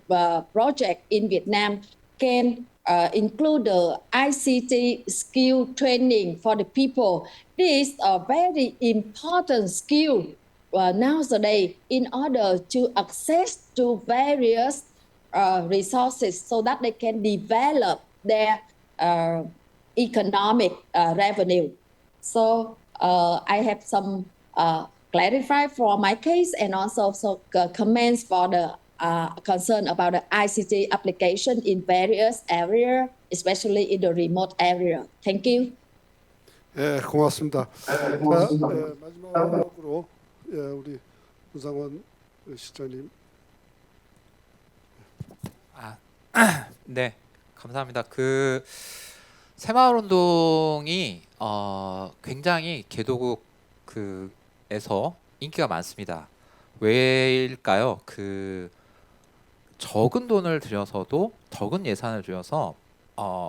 Speaker 3: project in Vietnam can include the ICT skill training for the people. This is a very important skill nowadays in order to access to various resources so that they can develop their economic revenue. So I have some clarify for my case, and also comments for the concern about the ICT application in various areas, especially in the remote area. Thank you.
Speaker 1: 예, 고맙습니다. 자, 마지막으로 우리 문상원 시장님.
Speaker 4: 네, 감사합니다. 그 새마을 운동이 굉장히 개도국 에서 인기가 많습니다. 왜일까요? 그 적은 돈을 들여서도 적은 예산을 들여서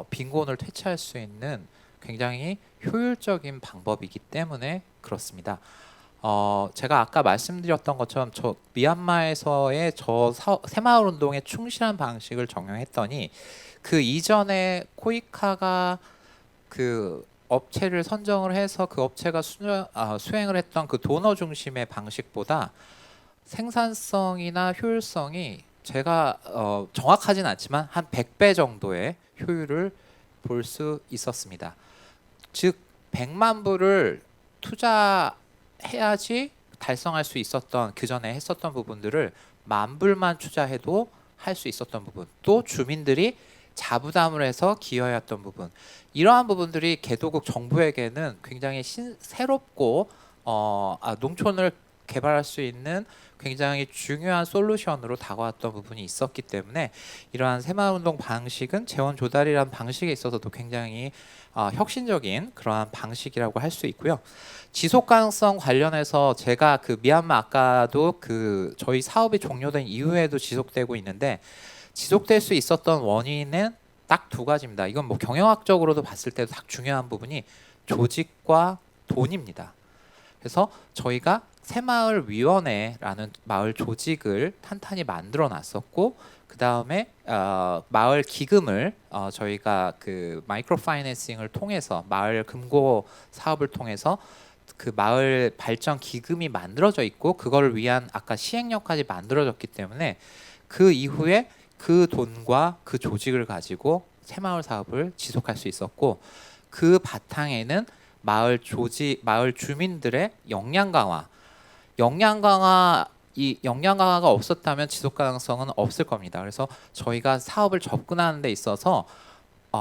Speaker 4: 빈곤을 퇴치할 수 있는 굉장히 효율적인 방법이기 때문에 그렇습니다. 제가 아까 말씀드렸던 것처럼 저 미얀마에서의 새마을 운동에 충실한 방식을 적용했더니 그 이전에 코이카가 그 업체를 선정을 해서 그 업체가 수행을 했던 그 도너 중심의 방식보다 생산성이나 효율성이 제가 정확하진 않지만 한 100배 정도의 효율을 볼 수 있었습니다. 즉 100만 불을 투자해야지 달성할 수 있었던, 그 전에 했었던 부분들을 10,000불만 투자해도 할 수 있었던 부분, 또 주민들이 자부담을 해서 기여했던 부분, 이러한 부분들이 개도국 정부에게는 굉장히 새롭고 농촌을 개발할 수 있는 굉장히 중요한 솔루션으로 다가왔던 부분이 있었기 때문에 이러한 새마을운동 방식은 재원 조달이라는 방식에 있어서도 굉장히 혁신적인 그러한 방식이라고 할 수 있고요. 지속 가능성 관련해서 제가 그 미얀마 아까도 그 저희 사업이 종료된 이후에도 지속되고 있는데, 지속될 수 있었던 원인은 딱 두 가지입니다. 이건 뭐 경영학적으로도 봤을 때도 딱 중요한 부분이 조직과 돈입니다. 그래서 저희가 새마을위원회라는 마을 조직을 탄탄히 만들어 놨었고, 그 다음에 마을 기금을 저희가 그 마이크로 파이낸싱을 통해서 마을 금고 사업을 통해서 그 마을 발전 기금이 만들어져 있고, 그걸 위한 아까 시행령까지 만들어졌기 때문에 그 이후에 그 돈과 그 조직을 가지고 새마을 사업을 지속할 수 있었고, 그 바탕에는 마을 주민들의 역량 강화, 이 역량 강화가 없었다면 지속 가능성은 없을 겁니다. 그래서 저희가 사업을 접근하는 데 있어서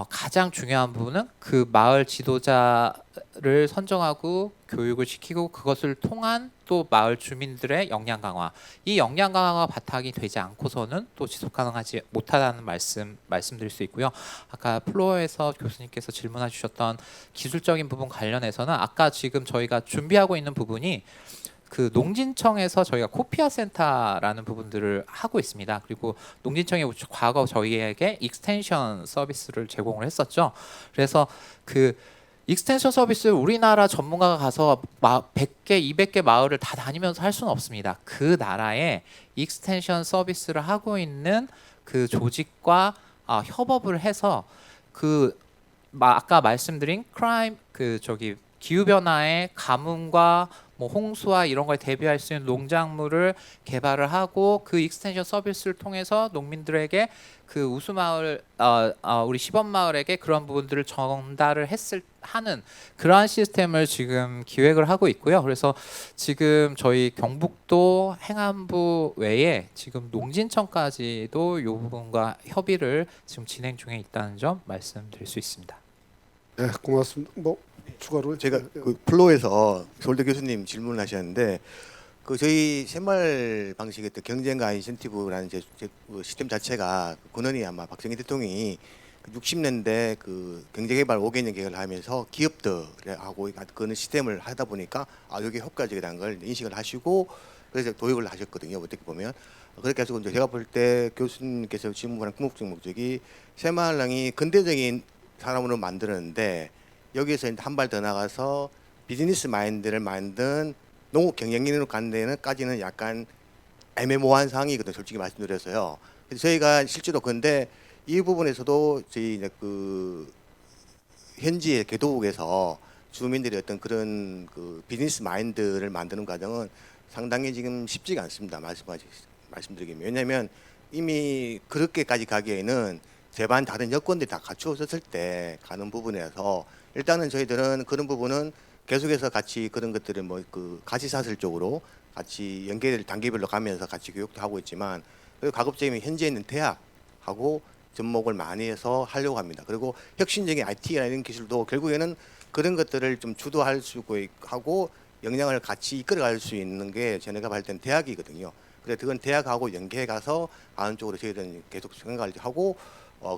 Speaker 4: 가장 중요한 부분은 그 마을 지도자를 선정하고 교육을 시키고, 그것을 통한 또 마을 주민들의 역량 강화, 이 역량 강화가 바탕이 되지 않고서는 또 지속 가능하지 못하다는 말씀드릴 수 있고요. 아까 플로어에서 교수님께서 질문해 주셨던 기술적인 부분 관련해서는 아까 지금 저희가 준비하고 있는 부분이 그 농진청에서 저희가 코피아 센터라는 부분들을 하고 있습니다. 그리고 농진청이 과거 저희에게 익스텐션 서비스를 제공을 했었죠. 그래서 그 익스텐션 서비스를 우리나라 전문가가 가서 100개, 200개 마을을 다 다니면서 할 수는 없습니다. 그 나라에 익스텐션 서비스를 하고 있는 그 조직과 협업을 해서 그 아까 말씀드린 기후 변화의 가뭄과 뭐 홍수와 이런 걸 대비할 수 있는 농작물을 개발을 하고, 그 익스텐션 서비스를 통해서 농민들에게 그 우수마을 우리 시범마을에게 그런 부분들을 전달을 하는 그러한 시스템을 지금 기획을 하고 있고요. 그래서 지금 저희 경북도 행안부 외에 지금 농진청까지도 이 부분과 협의를 지금 진행 중에 있다는 점 말씀드릴 수 있습니다.
Speaker 1: 네, 고맙습니다. 뭐 추가로
Speaker 2: 제가 그 플로에서 서울대 교수님 질문하셨는데 그 저희 새마을 방식의 또 경쟁과 인센티브라는 그 시스템 자체가 권은희 아마 박정희 대통령이 60년대 그 경제개발 5개년 계획을 하면서 기업들하고 그런 시스템을 하다 보니까 이게 효과적이라는 걸 인식을 하시고 그래서 도입을 하셨거든요. 어떻게 보면 그렇게 해서 이제 제가 볼 때 교수님께서 질문한 궁극적 목적이 새마을당이 근대적인 사람으로 만드는데 여기에서 한 발 더 나가서 비즈니스 마인드를 만든 농업 경영인으로 가는 데는까지는 약간 애매모호한 상황이거든요. 솔직히 말씀드려서요. 그래서 저희가 실제로 근데 이 부분에서도 저희 이제 그 현지의 개도국에서 주민들의 어떤 그런 그 비즈니스 마인드를 만드는 과정은 상당히 지금 쉽지가 않습니다. 말씀드리기면 왜냐하면 이미 그렇게까지 가기에는 제반 다른 여건들이 다 갖추어졌을 때 가는 부분이라서 일단은 저희들은 그런 부분은 계속해서 같이 그런 것들을 뭐 그 가시사슬적으로 같이 연계를 단계별로 가면서 같이 교육도 하고 있지만 그리고 가급적이면 현재 있는 대학하고 접목을 많이 해서 하려고 합니다. 그리고 혁신적인 IT나 이런 기술도 결국에는 그런 것들을 좀 주도할 수 있고 하고 역량을 같이 이끌어갈 수 있는 게 제가 봤을 때는 대학이거든요. 그래서 그건 대학하고 연계해 가서 하는 쪽으로 저희들은 계속 생각을 하고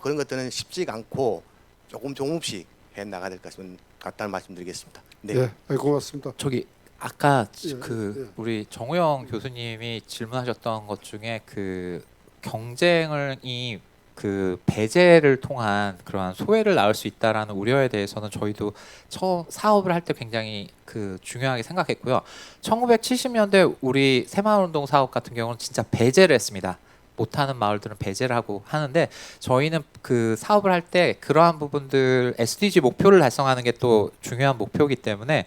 Speaker 2: 그런 것들은 쉽지가 않고 조금씩 해 나가야 될 것 같다는 말씀드리겠습니다. 네.
Speaker 1: 네, 고맙습니다.
Speaker 4: 저기 아까
Speaker 1: 예,
Speaker 4: 그
Speaker 1: 예.
Speaker 4: 우리 정우영 교수님이 질문하셨던 것 중에 그 경쟁이 그 배제를 통한 그러한 소외를 낳을 수 있다라는 우려에 대해서는 저희도 사업을 할 때 굉장히 그 중요하게 생각했고요. 1970년대 우리 새마을운동 사업 같은 경우는 진짜 배제를 했습니다. 못하는 마을들은 배제를 하고 하는데 저희는 그 사업을 할 때 그러한 부분들 SDG 목표를 달성하는 게 또 중요한 목표이기 때문에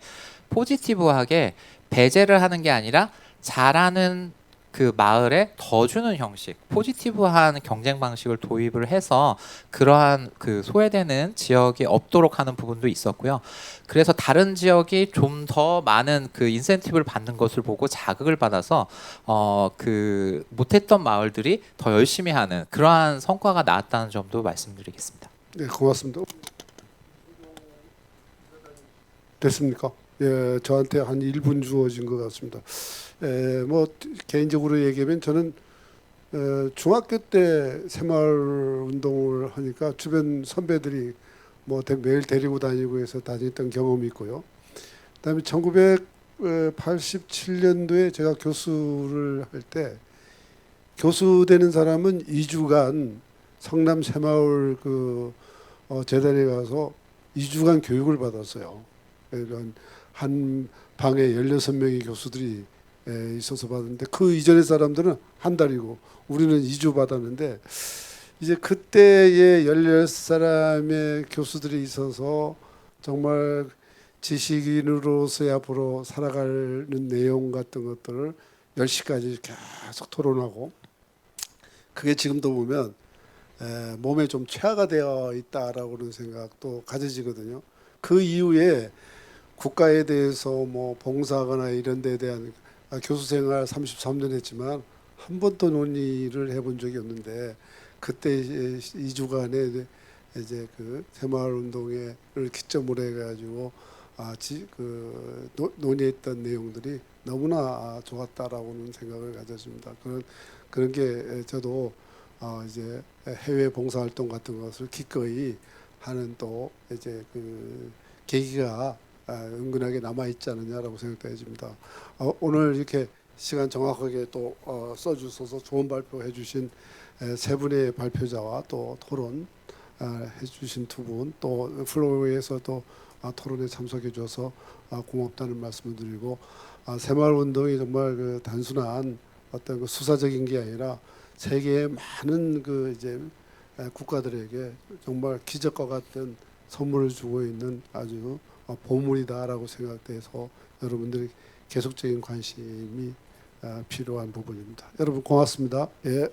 Speaker 4: 포지티브하게 배제를 하는 게 아니라 잘하는 그 마을에 더 주는 형식, 포지티브한 경쟁 방식을 도입을 해서 그러한 그 소외되는 지역이 없도록 하는 부분도 있었고요. 그래서 다른 지역이 좀 더 많은 그 인센티브를 받는 것을 보고 자극을 받아서 그 못했던 마을들이 더 열심히 하는 그러한 성과가 나왔다는 점도 말씀드리겠습니다.
Speaker 1: 네, 고맙습니다. 됐습니까? 예, 저한테 한 1분 주어진 것 같습니다. 뭐 개인적으로 얘기하면 저는 중학교 때 새마을 운동을 하니까 주변 선배들이 뭐 매일 데리고 다니고 해서 다녔던 경험이 있고요. 그다음에 1987년도에 제가 교수를 할 때 교수 되는 사람은 2주간 성남 새마을 그 재단에 가서 2주간 교육을 받았어요. 한 방에 16명의 교수들이 있어서 받았는데 그 이전의 사람들은 한 달이고 우리는 2주 받았는데 이제 그때의 16사람의 교수들이 있어서 정말 지식인으로서의 앞으로 살아가는 내용 같은 것들을 10시까지 계속 토론하고 그게 지금도 보면 몸에 좀 체화가 되어 있다라고는 생각도 가져지거든요. 그 이후에 국가에 대해서 뭐 봉사하거나 이런 데에 대한 교수 생활 33년 했지만 한 번도 논의를 해본 적이 없는데 그때 2주간에 이제 그 새마을 운동회를 기점으로 해가지고 논의했던 내용들이 너무나 좋았다라고는 생각을 가졌습니다. 그런 게 저도 이제 해외 봉사 활동 같은 것을 기꺼이 하는 또 이제 그 계기가 은근하게 남아 있지 않느냐라고 생각됩니다. 오늘 이렇게 시간 정확하게 또 써주셔서 좋은 발표해 주신 세 분의 발표자와 또 토론 해주신 두 분, 또 플로어에서 또 토론에 참석해 주셔서 고맙다는 말씀을 드리고 새마을 운동이 정말 그 단순한 어떤 그 수사적인 게 아니라 세계의 많은 그 이제 국가들에게 정말 기적과 같은 선물을 주고 있는 아주 보물이다라고 생각돼서 여러분들이 계속적인 관심이 필요한 부분입니다. 여러분 고맙습니다. 예.